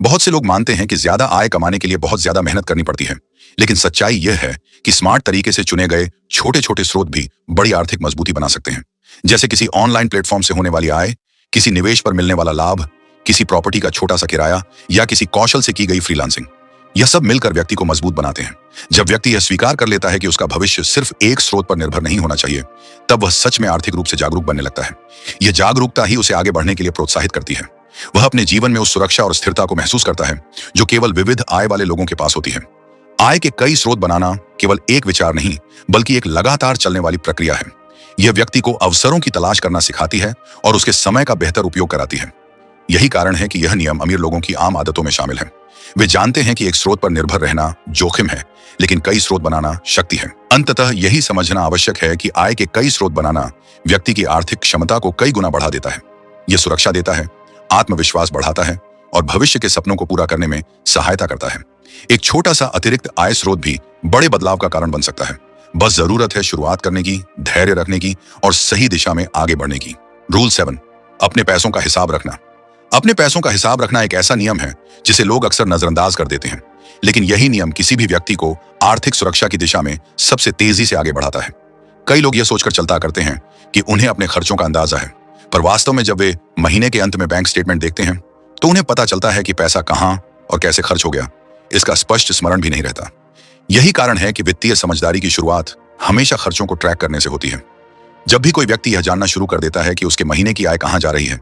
बहुत से लोग मानते हैं कि ज्यादा आय कमाने के लिए बहुत ज्यादा मेहनत करनी पड़ती है, लेकिन सच्चाई यह है कि स्मार्ट तरीके से चुने गए छोटे छोटे स्रोत भी बड़ी आर्थिक मजबूती बना सकते हैं। जैसे किसी ऑनलाइन प्लेटफॉर्म से होने वाली आय, किसी निवेश पर मिलने वाला लाभ, किसी प्रॉपर्टी का छोटा सा किराया या किसी कौशल से की गई फ्रीलांसिंग। यह सब मिलकर व्यक्ति को मजबूत बनाते हैं। जब व्यक्ति यह स्वीकार कर लेता है कि उसका भविष्य सिर्फ एक स्रोत पर निर्भर नहीं होना चाहिए, तब वह सच में आर्थिक रूप से जागरूक बनने लगता है। यह जागरूकता ही उसे आगे बढ़ने के लिए प्रोत्साहित करती है। वह अपने जीवन में उस सुरक्षा और स्थिरता को महसूस करता है जो केवल विविध आय वाले लोगों के पास होती है। आय के कई स्रोत बनाना केवल एक विचार नहीं, बल्कि एक लगातार चलने वाली प्रक्रिया है। यह व्यक्ति को अवसरों की तलाश करना सिखाती है और उसके समय का बेहतर उपयोग कराती है। यही कारण है कि यह नियम अमीर लोगों की आम आदतों में शामिल है। वे जानते हैं कि एक स्रोत पर निर्भर रहना जोखिम है, लेकिन कई स्रोत बनाना शक्ति है। अंततः यही समझना आवश्यक है कि आय के कई स्रोत बनाना व्यक्ति की आर्थिक क्षमता को कई गुना बढ़ा देता है। यह सुरक्षा देता है, आत्मविश्वास बढ़ाता है और भविष्य के सपनों को पूरा करने में सहायता करता है। एक छोटा सा अतिरिक्त आय स्रोत भी बड़े बदलाव का कारण बन सकता है। बस जरूरत है शुरुआत करने की, धैर्य रखने की और सही दिशा में आगे बढ़ने की। रूल 7, अपने पैसों का हिसाब रखना। अपने पैसों का हिसाब रखना एक ऐसा नियम है जिसे लोग अक्सर नजरअंदाज कर देते हैं, लेकिन यही नियम किसी भी व्यक्ति को आर्थिक सुरक्षा की दिशा में सबसे तेजी से आगे बढ़ाता है। कई लोग यह सोचकर चलता करते हैं कि उन्हें अपने खर्चों का अंदाजा है, पर वास्तव में जब वे महीने के अंत में बैंक स्टेटमेंट देखते हैं तो उन्हें पता चलता है कि पैसा कहां और कैसे खर्च हो गया। इसका स्पष्ट स्मरण भी नहीं रहता। यही कारण है कि वित्तीय समझदारी की शुरुआत हमेशा खर्चों को ट्रैक करने से होती है। जब भी कोई व्यक्ति यह जानना शुरू कर देता है कि उसके महीने की आय कहां जा रही है,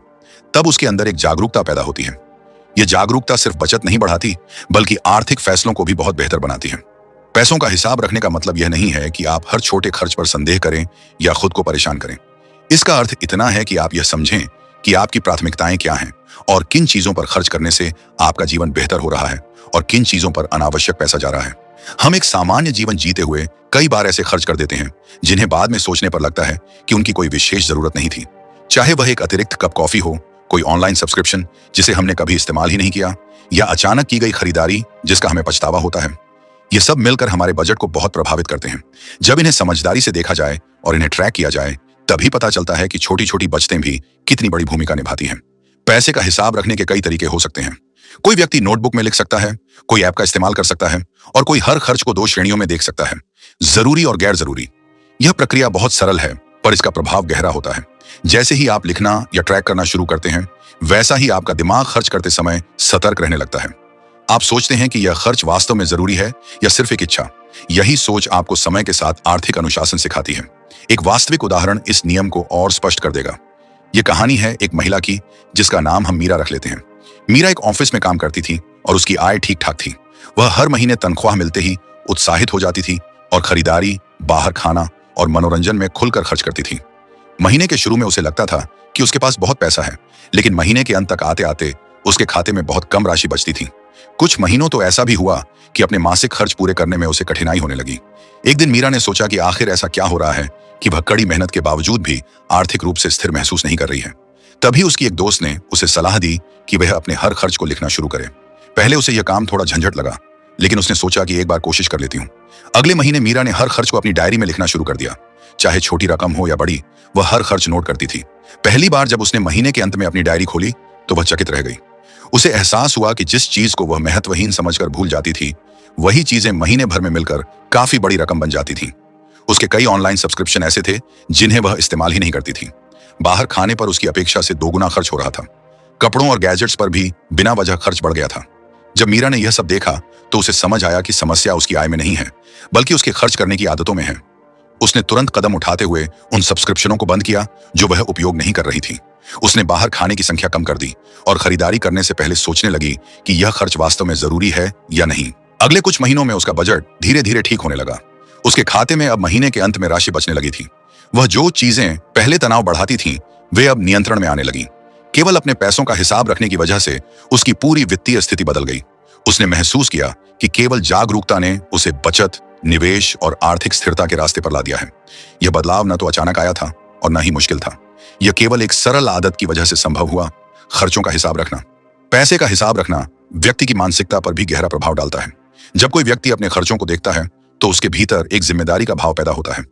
तब उसके अंदर एक जागरूकता पैदा होती है। यह जागरूकता सिर्फ बचत नहीं बढ़ाती, बल्कि आर्थिक फैसलों को भी बहुत बेहतर बनाती है। पैसों का हिसाब रखने का मतलब यह नहीं है कि आप हर छोटे खर्च पर संदेह करें या खुद को परेशान करें। इसका अर्थ इतना है कि आप यह समझें कि आपकी प्राथमिकताएं क्या हैं और किन चीजों पर खर्च करने से आपका जीवन बेहतर हो रहा है और किन चीजों पर अनावश्यक पैसा जा रहा है। हम एक सामान्य जीवन जीते हुए कई बार ऐसे खर्च कर देते हैं जिन्हें बाद में सोचने पर लगता है कि उनकी कोई विशेष जरूरत नहीं थी। चाहे वह एक अतिरिक्त कप कॉफी हो, कोई ऑनलाइन सब्सक्रिप्शन जिसे हमने कभी इस्तेमाल ही नहीं किया, या अचानक की गई खरीदारी जिसका हमें पछतावा होता है। ये सब मिलकर हमारे बजट को बहुत प्रभावित करते हैं। जब इन्हें समझदारी से देखा जाए और इन्हें ट्रैक किया जाए, तभी पता चलता है कि छोटी छोटी बचतें भी कितनी बड़ी भूमिका निभाती हैं। पैसे का हिसाब रखने के कई तरीके हो सकते हैं। कोई व्यक्ति नोटबुक में लिख सकता है, कोई ऐप का इस्तेमाल कर सकता है और कोई हर खर्च को 2 श्रेणियों में देख सकता है, जरूरी और गैर जरूरी। यह प्रक्रिया बहुत सरल है, पर इसका प्रभाव गहरा होता है। जैसे ही आप लिखना या ट्रैक करना शुरू करते हैं, वैसा ही आपका दिमाग खर्च करते समय सतर्क रहने लगता है। आप सोचते हैं कि यह खर्च वास्तव में जरूरी है या सिर्फ एक इच्छा। यही सोच आपको समय के साथ आर्थिक अनुशासन सिखाती है। एक वास्तविक उदाहरण इस नियम को और स्पष्ट कर देगा। यह कहानी है एक महिला की जिसका नाम हम मीरा रख लेते हैं। मीरा एक ऑफिस में काम करती थी और उसकी आय ठीक ठाक थी। वह हर महीने तनख्वाह मिलते ही उत्साहित हो जाती थी और खरीदारी, बाहर खाना और मनोरंजन में खुलकर खर्च करती थी। महीने के शुरू में उसे लगता था कि उसके पास बहुत पैसा है, लेकिन महीने के अंत तक आते आते उसके खाते में बहुत कम राशि बचती थी। कुछ महीनों तो ऐसा भी हुआ कि अपने मासिक खर्च पूरे करने में उसे कठिनाई होने लगी। एक दिन मीरा ने सोचा कि आखिर ऐसा क्या हो रहा है कि वह कड़ी मेहनत के बावजूद भी आर्थिक रूप से स्थिर महसूस नहीं कर रही है। तभी उसकी एक दोस्त ने उसे सलाह दी कि वह अपने हर खर्च को लिखना शुरू करे। पहले उसे यह काम थोड़ा झंझट लगा, लेकिन उसने सोचा कि एक बार कोशिश कर लेती हूँ। अगले महीने मीरा ने हर खर्च को अपनी डायरी में लिखना शुरू कर दिया। चाहे छोटी रकम हो या बड़ी, वह हर खर्च नोट करती थी। पहली बार जब उसने महीने के अंत में अपनी डायरी खोली तो वह चकित रह गई। उसे एहसास हुआ कि जिस चीज को वह महत्वहीन समझकर भूल जाती थी, वही चीजें महीने भर में मिलकर काफी बड़ी रकम बन जाती थीं। उसके कई ऑनलाइन सब्सक्रिप्शन ऐसे थे जिन्हें वह इस्तेमाल ही नहीं करती थी। बाहर खाने पर उसकी अपेक्षा से दोगुना खर्च हो रहा था। कपड़ों और गैजेट्स पर भी बिना वजह खर्च बढ़ गया था। जब मीरा ने यह सब देखा तो उसे समझ आया कि समस्या उसकी आय में नहीं है, बल्कि उसके खर्च करने की आदतों में है। उसने तुरंत कदम उठाते हुए उन सब्सक्रिप्शनों को बंद किया जो वह उपयोग नहीं कर रही थी। उसने बाहर खाने की संख्या कम कर दी और खरीदारी करने से पहले सोचने लगी कि यह खर्च वास्तव में जरूरी है या नहीं। अगले कुछ महीनों में उसका बजट धीरे धीरे ठीक होने लगा। उसके खाते में अब महीने के अंत में राशि बचने लगी थी। वह जो चीजें पहले तनाव बढ़ाती थीं, वे अब नियंत्रण में आने लगी। केवल अपने पैसों का हिसाब रखने की वजह से उसकी पूरी वित्तीय स्थिति बदल गई। उसने महसूस किया कि केवल जागरूकता ने उसे बचत, निवेश और आर्थिक स्थिरता के रास्ते पर ला दिया है। यह बदलाव न तो अचानक आया था और न ही मुश्किल था। यह केवल एक सरल आदत की वजह से संभव हुआ। खर्चों का हिसाब रखना। पैसे का हिसाब रखना व्यक्ति की मानसिकता पर भी गहरा प्रभाव डालता है। जब कोई व्यक्ति अपने खर्चों को देखता है तो उसके भीतर एक जिम्मेदारी का भाव पैदा होता है।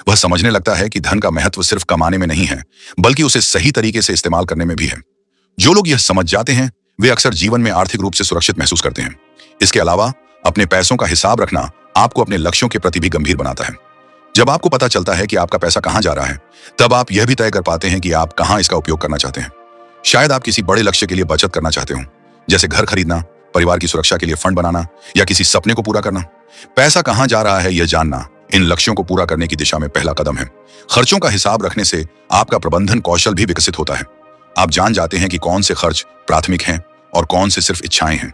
वह समझने लगता है कि धन का महत्व सिर्फ कमाने में नहीं है, बल्कि उसे सही तरीके से इस्तेमाल करने में भी है। जो लोग यह समझ जाते हैं वे अक्सर जीवन में आर्थिक रूप से सुरक्षित महसूस करते हैं। इसके अलावा अपने पैसों का हिसाब रखना आपको अपने लक्ष्यों के प्रति भी गंभीर बनाता है। जब आपको पता चलता है कि आपका पैसा कहां जा रहा है, तब आप यह भी तय कर पाते हैं कि आप कहां इसका उपयोग करना चाहते हैं। शायद आप किसी बड़े लक्ष्य के लिए बचत करना चाहते हो, जैसे घर खरीदना, परिवार की सुरक्षा के लिए फंड बनाना या किसी सपने को पूरा करना। पैसा कहां जा रहा है यह जानना इन लक्ष्यों को पूरा करने की दिशा में पहला कदम है। खर्चों का हिसाब रखने से आपका प्रबंधन कौशल भी विकसित होता है। आप जान जाते हैं कि कौन से खर्च प्राथमिक हैं और कौन से सिर्फ इच्छाएं हैं।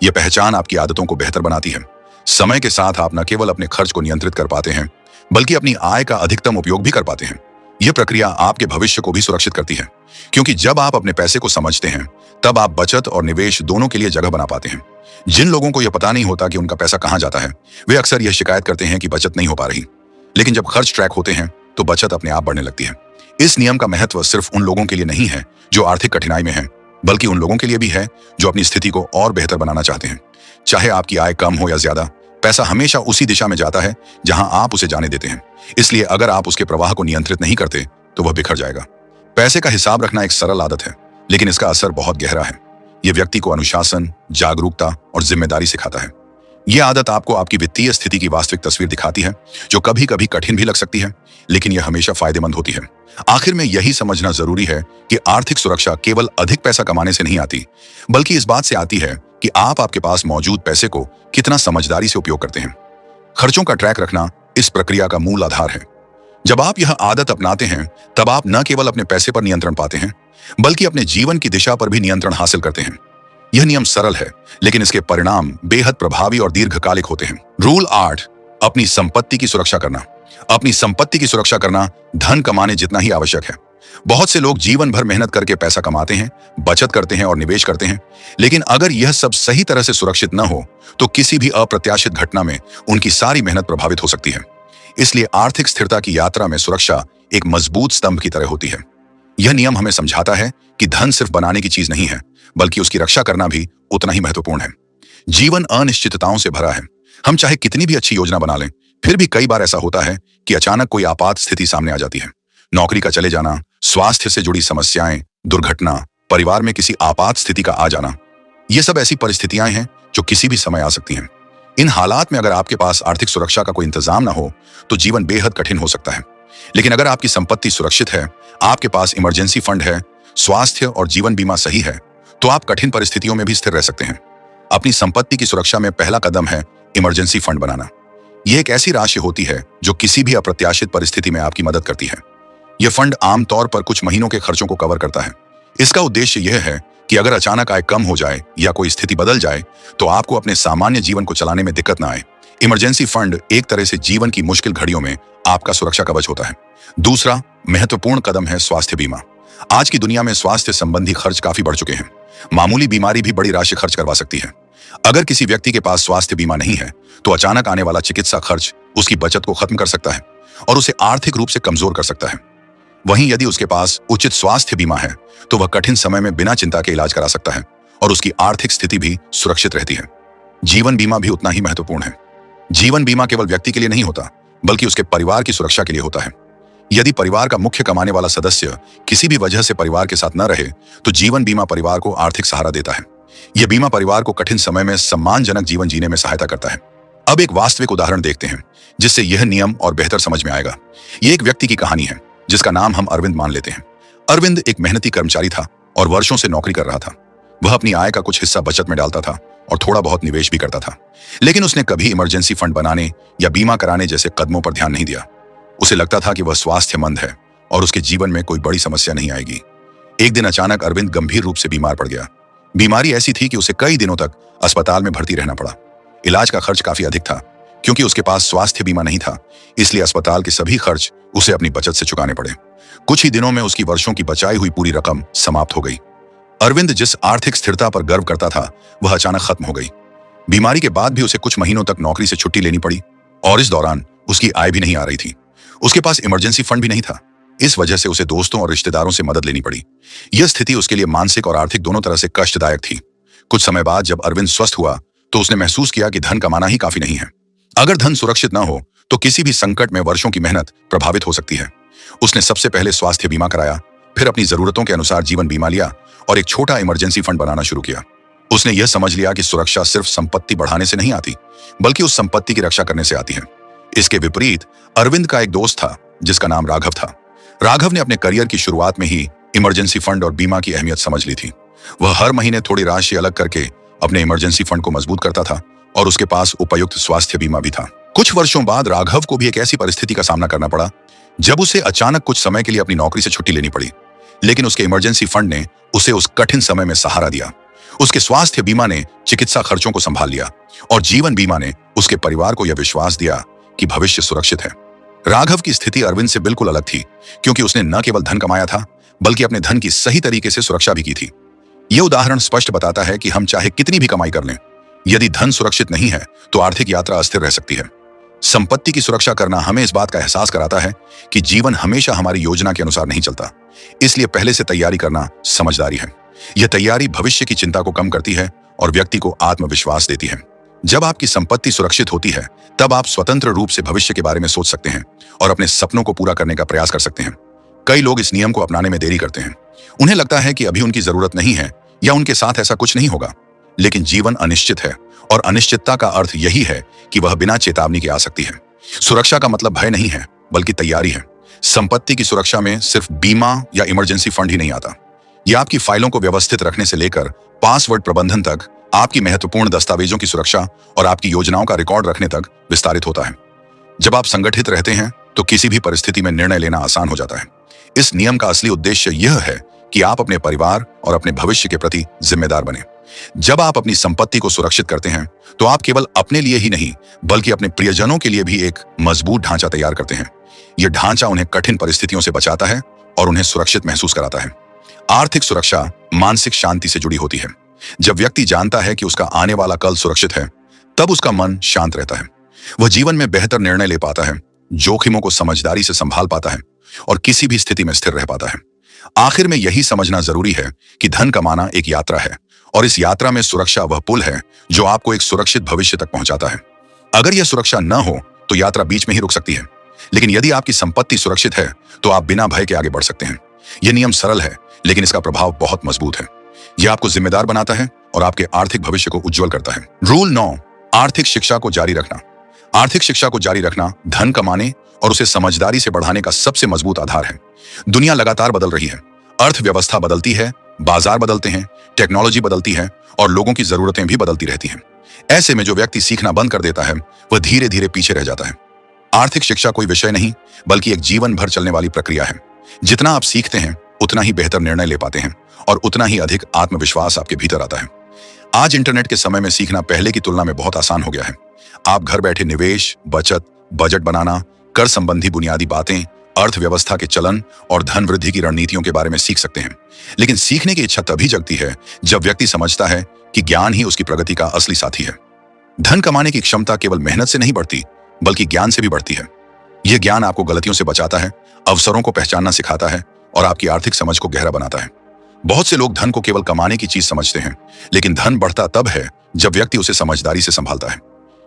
यह पहचान आपकी आदतों को बेहतर बनाती है। समय के साथ आप न केवल अपने खर्च को नियंत्रित कर पाते हैं, बल्कि अपनी आय का अधिकतम उपयोग भी कर पाते हैं। यह प्रक्रिया आपके भविष्य को भी सुरक्षित करती है, क्योंकि जब आप अपने पैसे को समझते हैं, तब आप बचत और निवेश दोनों के लिए जगह बना पाते हैं। जिन लोगों को यह पता नहीं होता कि उनका पैसा कहां जाता है, वे अक्सर यह शिकायत करते हैं कि बचत नहीं हो पा रही। लेकिन जब खर्च ट्रैक होते हैं तो बचत अपने आप बढ़ने लगती है। इस नियम का महत्व सिर्फ उन लोगों के लिए नहीं है जो आर्थिक कठिनाई में हैं, बल्कि उन लोगों के लिए भी है जो अपनी स्थिति को और बेहतर बनाना चाहते हैं। चाहे आपकी आय कम हो या ज्यादा, पैसा हमेशा उसी दिशा में जाता है जहां आप उसे जाने देते हैं। इसलिए अगर आप उसके प्रवाह को नियंत्रित नहीं करते तो वह बिखर जाएगा। पैसे का हिसाब रखना एक सरल आदत है, लेकिन इसका असर बहुत गहरा है। यह व्यक्ति को अनुशासन, जागरूकता और जिम्मेदारी सिखाता है। यह आदत आपको आपकी वित्तीय स्थिति की वास्तविक तस्वीर दिखाती है, जो कभी कभी कठिन भी लग सकती है, लेकिन यह हमेशा फायदेमंद होती है। आखिर में यही समझना जरूरी है कि आर्थिक सुरक्षा केवल अधिक पैसा कमाने से नहीं आती, बल्कि इस बात से आती है कि आप आपके पास मौजूद पैसे को कितना समझदारी से उपयोग करते हैं। खर्चों का ट्रैक रखना इस प्रक्रिया का मूल आधार है। जब आप यह आदत अपनाते हैं, तब आप न केवल अपने पैसे पर नियंत्रण पाते हैं, बल्कि अपने जीवन की दिशा पर भी नियंत्रण हासिल करते हैं। यह नियम सरल है, लेकिन इसके परिणाम बेहद प्रभावी और दीर्घकालिक होते हैं। रूल 8, अपनी संपत्ति की सुरक्षा करना। अपनी संपत्ति की सुरक्षा करना धन कमाने जितना ही आवश्यक है। बहुत से लोग जीवन भर मेहनत करके पैसा कमाते हैं, बचत करते हैं और निवेश करते हैं, लेकिन अगर यह सब सही तरह से सुरक्षित न हो तो किसी भी अप्रत्याशित घटना में उनकी सारी मेहनत प्रभावित हो सकती है। इसलिए आर्थिक स्थिरता की यात्रा में सुरक्षा एक मजबूत स्तंभ की तरह होती है। यह नियम हमें समझाता है कि धन सिर्फ बनाने की चीज नहीं है, बल्कि उसकी रक्षा करना भी उतना ही महत्वपूर्ण है। जीवन अनिश्चितताओं से भरा है। हम चाहे कितनी भी अच्छी योजना बना लें, फिर भी कई बार ऐसा होता है कि अचानक कोई आपात स्थिति सामने आ जाती है। नौकरी का चले जाना, स्वास्थ्य से जुड़ी समस्याएं, दुर्घटना, परिवार में किसी आपात स्थिति का आ जाना, ये सब ऐसी परिस्थितियां हैं जो किसी भी समय आ सकती हैं। इन हालात में अगर आपके पास आर्थिक सुरक्षा का कोई इंतजाम ना हो तो जीवन बेहद कठिन हो सकता है। लेकिन अगर आपकी संपत्ति सुरक्षित है, आपके पास इमरजेंसी फंड है, स्वास्थ्य और जीवन बीमा सही है, तो आप कठिन परिस्थितियों में भी स्थिर रह सकते हैं। अपनी संपत्ति की सुरक्षा में पहला कदम है इमरजेंसी फंड बनाना। यह एक ऐसी राशि होती है जो किसी भी अप्रत्याशित परिस्थिति में आपकी मदद करती है। यह फंड आमतौर पर कुछ महीनों के खर्चों को कवर करता है। इसका उद्देश्य यह है कि अगर अचानक आय कम हो जाए या कोई स्थिति बदल जाए तो आपको अपने सामान्य जीवन को चलाने में दिक्कत ना आए। इमरजेंसी फंड एक तरह से जीवन की मुश्किल घड़ियों में आपका सुरक्षा कवच होता है। दूसरा महत्वपूर्ण कदम है स्वास्थ्य बीमा। आज की दुनिया में स्वास्थ्य संबंधी खर्च काफी बढ़ चुके हैं। मामूली बीमारी भी बड़ी राशि खर्च करवा सकती है। अगर किसी व्यक्ति के पास स्वास्थ्य बीमा नहीं है तो अचानक आने वाला चिकित्सा खर्च उसकी बचत को खत्म कर सकता है और उसे आर्थिक रूप से कमजोर कर सकता है। वहीं यदि उसके पास उचित स्वास्थ्य बीमा है तो वह कठिन समय में बिना चिंता के इलाज करा सकता है और उसकी आर्थिक स्थिति भी सुरक्षित रहती है। जीवन बीमा भी उतना ही महत्वपूर्ण है। जीवन बीमा केवल व्यक्ति के लिए नहीं होता, बल्कि उसके परिवार की सुरक्षा के लिए होता है। यदि परिवार का मुख्य कमाने वाला सदस्य किसी भी वजह से परिवार के साथ न रहे, तो जीवन बीमा परिवार को आर्थिक सहारा देता है। यह बीमा परिवार को कठिन समय में सम्मानजनक जीवन जीने में सहायता करता है। अब एक वास्तविक उदाहरण देखते हैं, जिससे यह नियम और बेहतर समझ में आएगा। ये एक व्यक्ति की कहानी है, जिसका नाम हम अरविंद मान लेते हैं। अरविंद एक मेहनती कर्मचारी था और वर्षों से नौकरी कर रहा था। वह अपनी आय का कुछ हिस्सा बचत में डालता था और थोड़ा बहुत निवेश भी करता था। लेकिन उसने कभी इमरजेंसी फंड बनाने या बीमा कराने जैसे कदमों पर ध्यान नहीं दिया। उसे लगता था कि वह स्वास्थ्यमंद है और उसके जीवन में कोई बड़ी समस्या नहीं आएगी। एक दिन अचानक अरविंद गंभीर रूप से बीमार पड़ गया। बीमारी ऐसी थी कि उसे कई दिनों तक अस्पताल में भर्ती रहना पड़ा। इलाज का खर्च काफी अधिक था। क्योंकि उसके पास स्वास्थ्य बीमा नहीं था, इसलिए अस्पताल के सभी खर्च उसे अपनी बचत से चुकाने पड़े। कुछ ही दिनों में उसकी वर्षों की बचाई हुई पूरी रकम समाप्त हो गई। अरविंद जिस आर्थिक स्थिरता पर गर्व करता था, वह अचानक खत्म हो गई। बीमारी के बाद भी उसे कुछ महीनों तक नौकरी से छुट्टी लेनी पड़ी और इस दौरान उसकी आय भी नहीं आ रही थी। उसके पास इमरजेंसी फंड भी नहीं था। इस वजह से उसे दोस्तों और रिश्तेदारों से मदद लेनी पड़ी। यह स्थिति उसके लिए मानसिक और आर्थिक दोनों तरह से कष्टदायक थी। कुछ समय बाद जब अरविंद स्वस्थ हुआ, तो उसने महसूस किया कि धन कमाना ही काफी नहीं है। अगर धन सुरक्षित न हो, तो किसी भी संकट में वर्षों की मेहनत प्रभावित हो सकती है। उसने सबसे पहले स्वास्थ्य बीमा कराया, फिर अपनी जरूरतों के अनुसार जीवन बीमा लिया और एक छोटा इमरजेंसी फंड बनाना शुरू किया। उसने यह समझ लिया कि सुरक्षा सिर्फ संपत्ति बढ़ाने से नहीं आती, बल्कि उस संपत्ति की रक्षा करने से आती है। इसके विपरीत अरविंद का एक दोस्त था, जिसका नाम राघव था। राघव ने अपने करियर की शुरुआत में ही इमरजेंसी फंड और बीमा की अहमियत समझ ली थी। वह हर महीने थोड़ी राशि अलग करके अपने इमरजेंसी फंड को मजबूत करता था और उसके पास उपयुक्त स्वास्थ्य बीमा भी था। कुछ वर्षों बाद राघव को भी एक ऐसी परिस्थिति का सामना करना पड़ा, जब उसे अचानक कुछ समय के लिए अपनी नौकरी से छुट्टी लेनी पड़ी। लेकिन उसके इमरजेंसी फंड ने उसे उस कठिन समय में सहारा दिया। उसके स्वास्थ्य बीमा ने चिकित्सा खर्चों को संभाल लिया और जीवन बीमा ने उसके परिवार को यह विश्वास दिया कि भविष्य सुरक्षित है। राघव की स्थिति अरविंद से बिल्कुल अलग थी, क्योंकि उसने न केवल धन कमाया था, बल्कि अपने धन की सही तरीके से सुरक्षा भी की थी। यह उदाहरण स्पष्ट बताता है कि हम चाहे कितनी भी कमाई कर लें, यदि धन सुरक्षित नहीं है, तो आर्थिक यात्रा अस्थिर रह सकती है। संपत्ति की सुरक्षा करना हमें इस बात का एहसास कराता है कि जीवन हमेशा हमारी योजना के अनुसार नहीं चलता। इसलिए पहले से तैयारी करना समझदारी है। यह तैयारी भविष्य की चिंता को कम करती है और व्यक्ति को आत्मविश्वास देती है। जब आपकी संपत्ति सुरक्षित होती है, तब आप स्वतंत्र रूप से भविष्य के बारे में सोच सकते हैं और अपने सपनों को पूरा करने का प्रयास कर सकते हैं। कई लोग इस नियम को अपनाने में देरी करते हैं। उन्हें लगता है कि अभी उनकी जरूरत नहीं है या उनके साथ ऐसा कुछ नहीं होगा। लेकिन जीवन अनिश्चित है और अनिश्चितता का अर्थ यही है कि वह बिना चेतावनी के आ सकती है। सुरक्षा का मतलब भय नहीं है, बल्कि तैयारी है। संपत्ति की सुरक्षा में सिर्फ बीमा या इमरजेंसी फंड ही नहीं आता। यह आपकी फाइलों को व्यवस्थित रखने से लेकर पासवर्ड प्रबंधन तक, आपकी महत्वपूर्ण दस्तावेजों की सुरक्षा और आपकी योजनाओं का रिकॉर्ड रखने तक विस्तारित होता है। जब आप संगठित रहते हैं, तो किसी भी परिस्थिति में निर्णय लेना आसान हो जाता है। इस नियम का असली उद्देश्य यह है कि आप अपने परिवार और अपने भविष्य के प्रति जिम्मेदार बने। जब आप अपनी संपत्ति को सुरक्षित करते हैं, तो आप केवल अपने लिए ही नहीं, बल्कि अपने प्रियजनों के लिए भी एक मजबूत ढांचा तैयार करते हैं। यह ढांचा उन्हें कठिन परिस्थितियों से बचाता है और उन्हें सुरक्षित महसूस कराता है। आर्थिक सुरक्षा मानसिक शांति से जुड़ी होती है। जब व्यक्ति जानता है कि उसका आने वाला कल सुरक्षित है, तब उसका मन शांत रहता है। वह जीवन में बेहतर निर्णय ले पाता है, जोखिमों को समझदारी से संभाल पाता है और किसी भी स्थिति में स्थिर रह पाता है। आखिर में यही समझना जरूरी है कि धन कमाना एक यात्रा है और इस यात्रा में सुरक्षा वह पुल है जो आपको एक सुरक्षित भविष्य तक पहुंचाता है। अगर यह सुरक्षा न हो, तो यात्रा बीच में ही रुक सकती है। लेकिन यदि आपकी संपत्ति सुरक्षित है, तो आप बिना भय के आगे बढ़ सकते हैं। यह नियम सरल है, लेकिन इसका प्रभाव बहुत मजबूत है। यह आपको जिम्मेदार बनाता है और आपके आर्थिक भविष्य को उज्जवल करता है। रूल 9, आर्थिक शिक्षा को जारी रखना। आर्थिक शिक्षा को जारी रखना धन कमाने और उसे समझदारी से बढ़ाने का सबसे मजबूत आधार है। दुनिया लगातार बदल रही है। अर्थव्यवस्था बदलती है, बाजार बदलते हैं, टेक्नोलॉजी बदलती है और लोगों की जरूरतें भी बदलती रहती हैं। ऐसे में जो व्यक्ति सीखना बंद कर देता है, वह धीरे धीरे पीछे रह जाता है। आर्थिक शिक्षा कोई विषय नहीं, बल्कि एक जीवन भर चलने वाली प्रक्रिया है। जितना आप सीखते हैं, उतना ही बेहतर निर्णय ले पाते हैं और उतना ही अधिक आत्मविश्वास आपके भीतर आता है। आज इंटरनेट के समय में सीखना पहले की तुलना में बहुत आसान हो गया है। आप घर बैठे निवेश, बचत, बजट बनाना, कर संबंधी बुनियादी बातें, अर्थव्यवस्था के चलन और धन वृद्धि की रणनीतियों के बारे में सीख सकते हैं। लेकिन सीखने की इच्छा तभी जगती है जब व्यक्ति समझता है कि ज्ञान ही उसकी प्रगति का असली साथी है। धन कमाने की क्षमता केवल मेहनत से नहीं बढ़ती, बल्कि ज्ञान से भी बढ़ती है। यह ज्ञान आपको गलतियों से बचाता है, अवसरों को पहचानना सिखाता है और आपकी आर्थिक समझ को गहरा बनाता है। बहुत से लोग धन को केवल कमाने की चीज समझते हैं, लेकिन धन बढ़ता तब है जब व्यक्ति उसे समझदारी से संभालता है।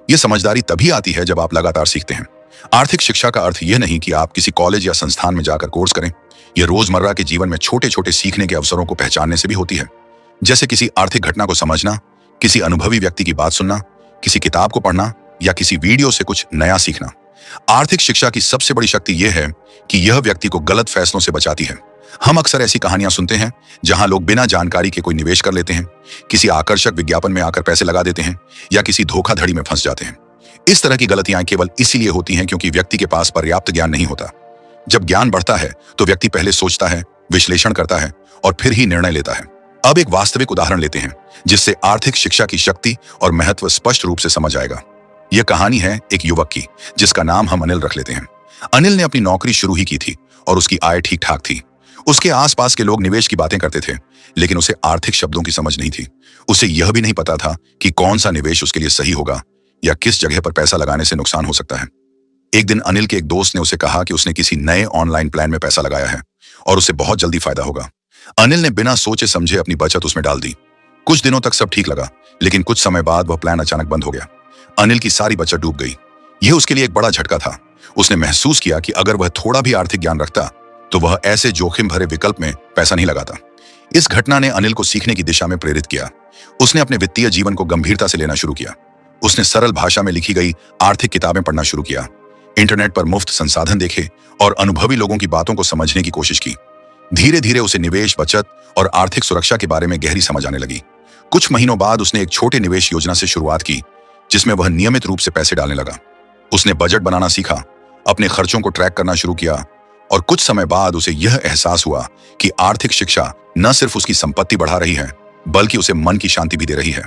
यह समझदारी तभी आती है जब आप लगातार सीखते हैं, आर्थिक शिक्षा का अर्थ यह नहीं कि आप किसी कॉलेज या संस्थान में जाकर कोर्स करें। यह रोजमर्रा के जीवन में छोटे छोटे सीखने के अवसरों को पहचानने से भी होती है। जैसे किसी आर्थिक घटना को समझना, किसी अनुभवी व्यक्ति की बात सुनना, किसी किताब को पढ़ना या किसी वीडियो से कुछ नया सीखना। आर्थिक शिक्षा की सबसे बड़ी शक्ति यह है कि यह व्यक्ति को गलत फैसलों से बचाती है। हम अक्सर ऐसी कहानियां सुनते हैं जहां लोग बिना जानकारी के कोई निवेश कर लेते हैं, किसी आकर्षक विज्ञापन में आकर पैसे लगा देते हैं या किसी धोखाधड़ी में फंस जाते हैं। इस तरह की गलतियां केवल इसीलिए होती हैं क्योंकि व्यक्ति के पास पर्याप्त ज्ञान नहीं होता। जब ज्ञान बढ़ता है तो व्यक्ति पहले सोचता है, विश्लेषण करता है और फिर ही निर्णय लेता है। अब एक वास्तविक उदाहरण लेते हैं जिससे आर्थिक शिक्षा की शक्ति और महत्व स्पष्ट रूप से समझ आएगा। यह कहानी है एक युवक की जिसका नाम हम अनिल रख लेते हैं। अनिल ने अपनी नौकरी शुरू ही की थी और उसकी आय ठीक ठाक थी। उसके आसपास के लोग निवेश की बातें करते थे, लेकिन उसे आर्थिक शब्दों की समझ नहीं थी। उसे यह भी नहीं पता था कि कौन सा निवेश उसके लिए सही होगा या किस जगह पर पैसा लगाने से नुकसान हो सकता है। एक दिन अनिल के एक दोस्त ने उसे कहा कि उसने किसी नए ऑनलाइन प्लान में पैसा लगाया है और उसे बहुत जल्दी फायदा होगा। अनिल ने बिना सोचे समझे अपनी बचत उसमें डाल दी। कुछ दिनों तक सब ठीक लगा, लेकिन कुछ समय बाद वह प्लान अचानक बंद हो गया। अनिल की सारी बचत डूब गई। यह उसके लिए एक बड़ा झटका था। उसने महसूस किया कि अगर वह थोड़ा भी आर्थिक ज्ञान रखता तो वह ऐसे जोखिम भरे विकल्प में पैसा नहीं लगाता। इस घटना ने अनिल को सीखने की दिशा में प्रेरित किया। उसने अपने वित्तीय जीवन को गंभीरता से लेना शुरू किया। उसने सरल भाषा में लिखी गई आर्थिक किताबें पढ़ना शुरू किया, इंटरनेट पर मुफ्त संसाधन देखे और अनुभवी लोगों की बातों को समझने की कोशिश की। धीरे धीरे उसे निवेश, बचत और आर्थिक सुरक्षा के बारे में गहरी समझ आने लगी। कुछ महीनों बाद उसने एक छोटे निवेश योजना से शुरुआत की जिसमें वह नियमित रूप से पैसे डालने लगा। उसने बजट बनाना सीखा, अपने खर्चों को ट्रैक करना शुरू किया और कुछ समय बाद उसे यह एहसास हुआ कि आर्थिक शिक्षा न सिर्फ उसकी संपत्ति बढ़ा रही है बल्कि उसे मन की शांति भी दे रही है।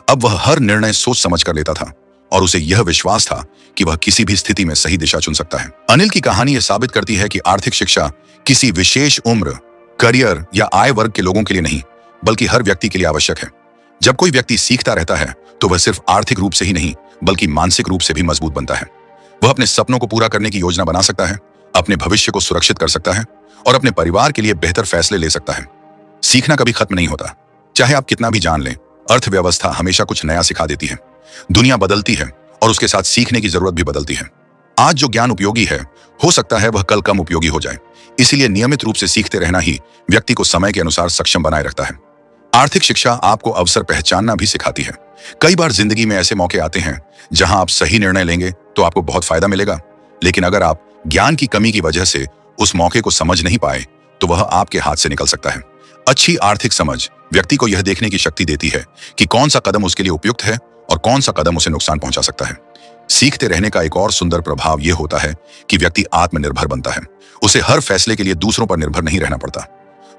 अब वह हर निर्णय सोच समझ कर लेता था और उसे यह विश्वास था कि वह किसी भी स्थिति में सही दिशा चुन सकता है। अनिल की कहानी यह साबित करती है कि आर्थिक शिक्षा किसी विशेष उम्र, करियर या आय वर्ग के लोगों के लिए नहीं बल्कि हर व्यक्ति के लिए आवश्यक है। जब कोई व्यक्ति सीखता रहता है तो वह सिर्फ आर्थिक रूप से ही नहीं बल्कि मानसिक रूप से भी मजबूत बनता है। वह अपने सपनों को पूरा करने की योजना बना सकता है, अपने भविष्य को सुरक्षित कर सकता है और अपने परिवार के लिए बेहतर फैसले ले सकता है। सीखना कभी खत्म नहीं होता। चाहे आप कितना भी जान लें, अर्थव्यवस्था हमेशा कुछ नया सिखा देती है। दुनिया बदलती है और उसके साथ सीखने की जरूरत भी बदलती है। आज जो ज्ञान उपयोगी है, हो सकता है वह कल कम उपयोगी हो जाए। इसीलिए नियमित रूप से सीखते रहना ही व्यक्ति को समय के अनुसार सक्षम बनाए रखता है। आर्थिक शिक्षा आपको अवसर पहचानना भी सिखाती है। कई बार जिंदगी में ऐसे मौके आते हैं जहां आप सही निर्णय लेंगे तो आपको बहुत फायदा मिलेगा, लेकिन अगर आप ज्ञान की कमी की वजह से उस मौके को समझ नहीं पाए तो वह आपके हाथ से निकल सकता है। अच्छी आर्थिक समझ व्यक्ति को यह देखने की शक्ति देती है कि कौन सा कदम उसके लिए उपयुक्त है और कौन सा कदम उसे नुकसान पहुंचा सकता है। सीखते रहने का एक और सुंदर प्रभाव यह होता है कि व्यक्ति आत्मनिर्भर बनता है। उसे हर फैसले के लिए दूसरों पर निर्भर नहीं रहना पड़ता।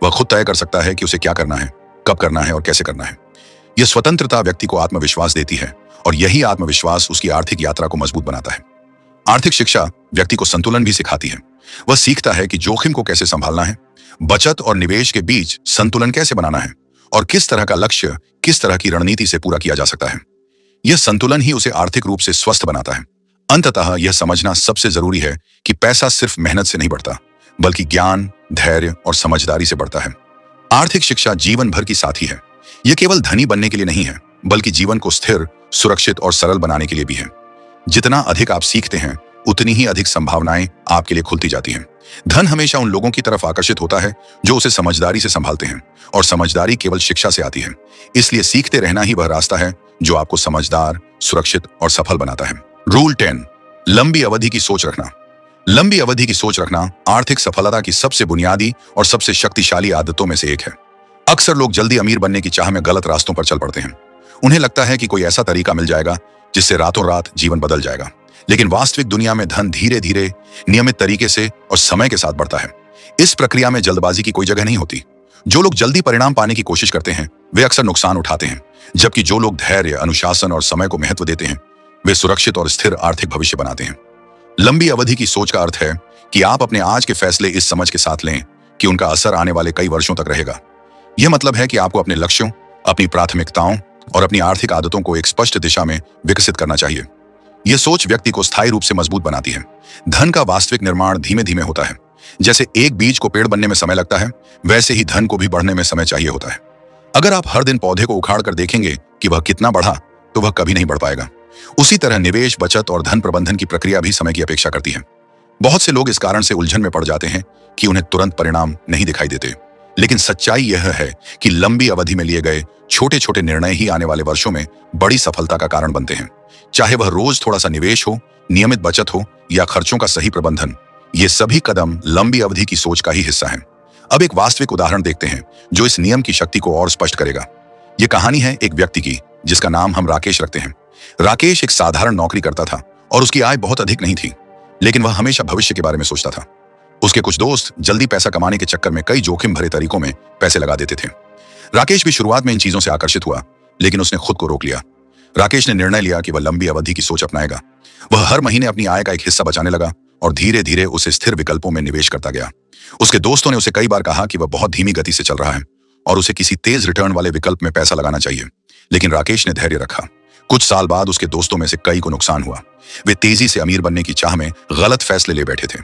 वह खुद तय कर सकता है कि उसे क्या करना है, कब करना है और कैसे करना है। यह स्वतंत्रता व्यक्ति को आत्मविश्वास देती है और यही आत्मविश्वास उसकी आर्थिक यात्रा को मजबूत बनाता है। आर्थिक शिक्षा व्यक्ति को संतुलन भी सिखाती है। वह सीखता है कि जोखिम को कैसे संभालना है, बचत और निवेश के बीच संतुलन कैसे बनाना है और किस तरह का लक्ष्य किस तरह की रणनीति से पूरा किया जा सकता है। यह संतुलन ही उसे आर्थिक रूप से स्वस्थ बनाता है। अंततः यह समझना सबसे जरूरी है कि पैसा सिर्फ मेहनत से नहीं बढ़ता बल्कि ज्ञान, धैर्य और समझदारी से बढ़ता है। आर्थिक शिक्षा जीवन भर की साथी है। यह केवल धनी बनने के लिए नहीं है बल्कि जीवन को स्थिर, सुरक्षित और सरल बनाने के लिए भी है। जितना अधिक आप सीखते हैं उतनी ही अधिक संभावनाएं आपके लिए खुलती जाती हैं। धन हमेशा उन लोगों की तरफ आकर्षित होता है जो उसे समझदारी से संभालते हैं और समझदारी केवल शिक्षा से आती है। इसलिए सीखते रहना ही वह रास्ता है जो आपको समझदार, सुरक्षित और सफल बनाता है। रूल 10, लंबी अवधि की सोच रखना। लंबी अवधि की सोच रखना आर्थिक सफलता की सबसे बुनियादी और सबसे शक्तिशाली आदतों में से एक है। अक्सर लोग जल्दी अमीर बनने की चाह में गलत रास्तों पर चल पड़ते हैं। उन्हें लगता है कि कोई ऐसा तरीका मिल जाएगा जिससे रातों रात जीवन बदल जाएगा, लेकिन वास्तविक दुनिया में धन धीरे धीरे, नियमित तरीके से और समय के साथ बढ़ता है। इस प्रक्रिया में जल्दबाजी की कोई जगह नहीं होती। जो लोग जल्दी परिणाम पाने की कोशिश करते हैं वे अक्सर नुकसान उठाते हैं, जबकि जो लोग धैर्य, अनुशासन और समय को महत्व देते हैं वे सुरक्षित और स्थिर आर्थिक भविष्य बनाते हैं। लंबी अवधि की सोच का अर्थ है कि आप अपने आज के फैसले इस समझ के साथ लें कि उनका असर आने वाले कई वर्षों तक रहेगा। यह मतलब है कि आपको अपने लक्ष्यों, अपनी प्राथमिकताओं और अपनी आर्थिक आदतों को एक स्पष्ट दिशा में विकसित करना चाहिए। यह सोच व्यक्ति को स्थायी रूप से मजबूत बनाती है। धन का वास्तविक निर्माण धीमे धीमे होता है। जैसे एक बीज को पेड़ बनने में समय लगता है, वैसे ही धन को भी बढ़ने में समय चाहिए होता है। अगर आप हर दिन पौधे को उखाड़ कर देखेंगे कि वह कितना बढ़ा, तो वह कभी नहीं बढ़ पाएगा। उसी तरह निवेश, बचत और धन प्रबंधन की प्रक्रिया भी समय की अपेक्षा करती है। बहुत से लोग इस कारण से उलझन में पड़ जाते हैं कि उन्हें तुरंत परिणाम नहीं दिखाई देते। लेकिन सच्चाई यह है कि लंबी अवधि में लिए गए छोटे छोटे निर्णय ही आने वाले वर्षों में बड़ी सफलता का कारण बनते हैं। चाहे वह रोज थोड़ा सा निवेश हो, नियमित बचत हो या खर्चों का सही प्रबंधन, ये सभी कदम लंबी अवधि की सोच का ही हिस्सा हैं। अब एक वास्तविक उदाहरण देखते हैं जो इस नियम की शक्ति को और स्पष्ट करेगा। यह कहानी है एक व्यक्ति की जिसका नाम हम राकेश रखते हैं। राकेश एक साधारण नौकरी करता था और उसकी आय बहुत अधिक नहीं थी, लेकिन वह हमेशा भविष्य के बारे में सोचता था। उसके कुछ दोस्त जल्दी पैसा कमाने के चक्कर में कई जोखिम भरे तरीकों में पैसे लगा देते थे। राकेश भी शुरुआत में इन चीजों से आकर्षित हुआ, लेकिन उसने खुद को रोक लिया। राकेश ने निर्णय लिया कि वह लंबी अवधि की सोच अपनाएगा। वह हर महीने अपनी आय का एक हिस्सा बचाने लगा और धीरे धीरे उसे स्थिर विकल्पों में निवेश करता गया। उसके दोस्तों ने उसे कई बार कहा कि वह बहुत धीमी गति से चल रहा है और उसे किसी तेज रिटर्न वाले विकल्प में पैसा लगाना चाहिए, लेकिन राकेश ने धैर्य रखा। कुछ साल बाद उसके दोस्तों में से कई को नुकसान हुआ। वे तेजी से अमीर बनने की चाह में गलत फैसले ले बैठे थे।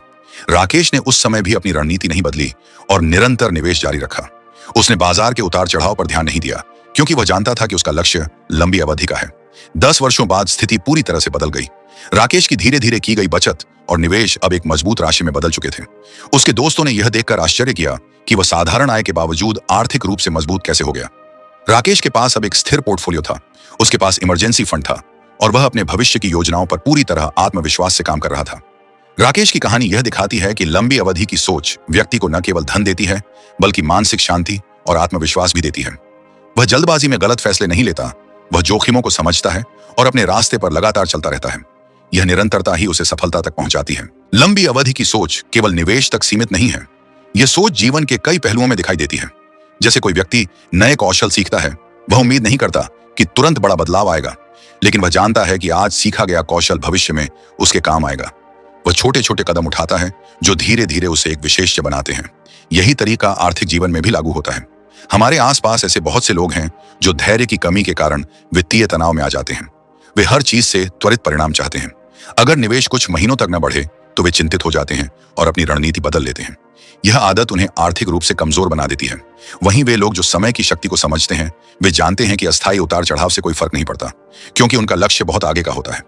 राकेश ने उस समय भी अपनी रणनीति नहीं बदली और निरंतर निवेश जारी रखा। उसने बाजार के उतार चढ़ाव पर ध्यान नहीं दिया, क्योंकि वह जानता था कि उसका लक्ष्य लंबी अवधि का है। 10 वर्षों बाद स्थिति पूरी तरह से बदल गई। राकेश की धीरे धीरे की गई बचत और निवेश अब एक मजबूत राशि में बदल चुके थे। उसके दोस्तों ने यह देखकर आश्चर्य किया कि वह साधारण आय के बावजूद आर्थिक रूप से मजबूत कैसे हो गया। राकेश के पास अब एक स्थिर पोर्टफोलियो था, उसके पास इमरजेंसी फंड था और वह अपने भविष्य की योजनाओं पर पूरी तरह आत्मविश्वास से काम कर रहा था। राकेश की कहानी यह दिखाती है कि लंबी अवधि की सोच व्यक्ति को न केवल धन देती है, बल्कि मानसिक शांति और आत्मविश्वास भी देती है। वह जल्दबाजी में गलत फैसले नहीं लेता, वह जोखिमों को समझता है और अपने रास्ते पर लगातार चलता रहता है। यह निरंतरता ही उसे सफलता तक पहुंचाती है। लंबी अवधि की सोच केवल निवेश तक सीमित नहीं है, यह सोच जीवन के कई पहलुओं में दिखाई देती है। जैसे कोई व्यक्ति नए कौशल सीखता है, वह उम्मीद नहीं करता कि तुरंत बड़ा बदलाव आएगा, लेकिन वह जानता है कि आज सीखा गया कौशल भविष्य में उसके काम आएगा। वह छोटे छोटे कदम उठाता है जो धीरे धीरे उसे एक विशेषज्ञ बनाते हैं। यही तरीका आर्थिक जीवन में भी लागू होता है। हमारे आसपास ऐसे बहुत से लोग हैं जो धैर्य की कमी के कारण वित्तीय तनाव में आ जाते हैं। वे हर चीज से त्वरित परिणाम चाहते हैं। अगर निवेश कुछ महीनों तक न बढ़े तो वे चिंतित हो जाते हैं और अपनी रणनीति बदल लेते हैं। यह आदत उन्हें आर्थिक रूप से कमजोर बना देती है। वहीं वे लोग जो समय की शक्ति को समझते हैं, वे जानते हैं कि अस्थायी उतार चढ़ाव से कोई फर्क नहीं पड़ता, क्योंकि उनका लक्ष्य बहुत आगे का होता है।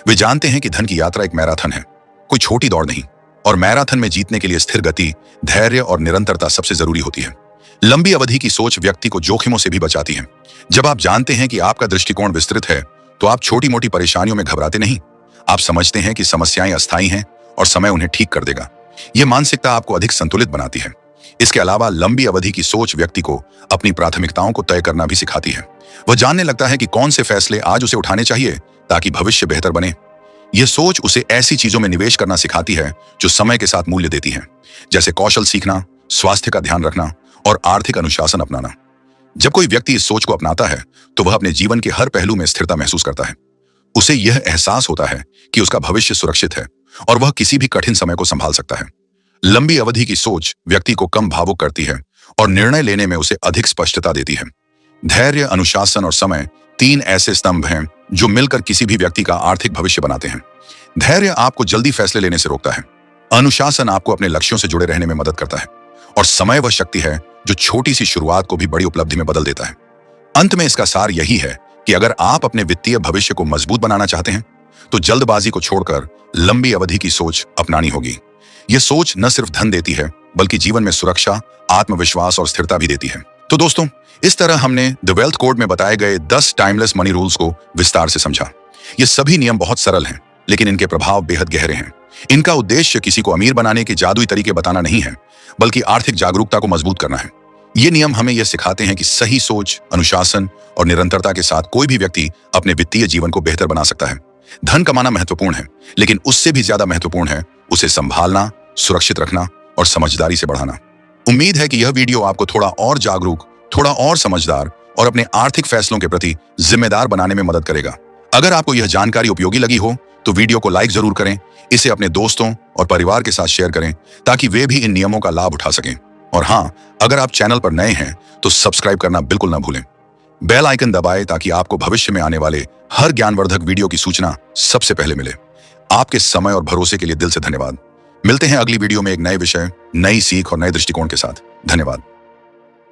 वे जानते हैं कि धन की यात्रा एक मैराथन है, कोई छोटी दौड़ नहीं, और मैराथन में जीतने के लिए स्थिर गति, धैर्य और निरंतरता सबसे जरूरी होती है। लंबी अवधि की सोच व्यक्ति को जोखिमों से भी बचाती है। जब आप जानते हैं कि आपका दृष्टिकोण विस्तृत है, तो आप छोटी मोटी परेशानियों में घबराते नहीं। आप समझते हैं कि समस्याएं अस्थायी हैं और समय उन्हें ठीक कर देगा। यह मानसिकता आपको अधिक संतुलित बनाती है। इसके अलावा लंबी अवधि की सोच व्यक्ति को अपनी प्राथमिकताओं को तय करना भी सिखाती है। वह जानने लगता है कि कौन से फैसले आज उसे उठाने चाहिए ताकि भविष्य बेहतर बने। यह सोच उसे ऐसी चीजों में निवेश करना सिखाती है जो समय के साथ मूल्य देती हैं, जैसे कौशल सीखना, स्वास्थ्य का ध्यान रखना और आर्थिक अनुशासन अपनाना। जब कोई व्यक्ति इस सोच को अपनाता है तो वह अपने जीवन के हर पहलू में स्थिरता महसूस करता है। उसे यह एहसास होता है कि उसका भविष्य सुरक्षित है और वह किसी भी कठिन समय को संभाल सकता है। लंबी अवधि की सोच व्यक्ति को कम भावुक करती है और निर्णय लेने में उसे अधिक स्पष्टता देती है। धैर्य, अनुशासन और समय 3 ऐसे स्तंभ हैं जो मिलकर किसी भी व्यक्ति का आर्थिक भविष्य बनाते हैं। धैर्य आपको जल्दी फैसले लेने से रोकता है। अनुशासन आपको अपने लक्ष्यों से जुड़े रहने में मदद करता है और समय वह शक्ति है जो छोटी सी शुरुआत को भी बड़ी उपलब्धि में बदल देता है। अंत में इसका सार यही है कि अगर आप अपने वित्तीय भविष्य को मजबूत बनाना चाहते हैं तो जल्दबाजी को छोड़कर लंबी अवधि की सोच अपनानी होगी। यह सोच न सिर्फ धन देती है, बल्कि जीवन में सुरक्षा, आत्मविश्वास और स्थिरता भी देती है। तो दोस्तों, इस तरह हमने द वेल्थ कोड में बताए गए 10 टाइमलेस मनी रूल्स को विस्तार से समझा। ये सभी नियम बहुत सरल हैं, लेकिन इनके प्रभाव बेहद गहरे हैं। इनका उद्देश्य किसी को अमीर बनाने के जादुई तरीके बताना नहीं है, बल्कि आर्थिक जागरूकता को मजबूत करना है। ये नियम हमें यह सिखाते हैं कि सही सोच, अनुशासन और निरंतरता के साथ कोई भी व्यक्ति अपने वित्तीय जीवन को बेहतर बना सकता है। धन कमाना महत्वपूर्ण है, लेकिन उससे भी ज्यादा महत्वपूर्ण है उसे संभालना, सुरक्षित रखना और समझदारी से बढ़ाना। उम्मीद है कि यह वीडियो आपको थोड़ा और जागरूक, थोड़ा और समझदार और अपने आर्थिक फैसलों के प्रति जिम्मेदार बनाने में मदद करेगा। अगर आपको यह जानकारी उपयोगी लगी हो तो वीडियो को लाइक जरूर करें, इसे अपने दोस्तों और परिवार के साथ शेयर करें ताकि वे भी इन नियमों का लाभ उठा सकें। और हाँ, अगर आप चैनल पर नए हैं तो सब्सक्राइब करना बिल्कुल ना भूलें। बेल आइकन दबाएं ताकि आपको भविष्य में आने वाले हर ज्ञानवर्धक वीडियो की सूचना सबसे पहले मिले। आपके समय और भरोसे के लिए दिल से धन्यवाद। मिलते हैं अगली वीडियो में एक नए विषय, नई सीख और नए दृष्टिकोण के साथ। धन्यवाद।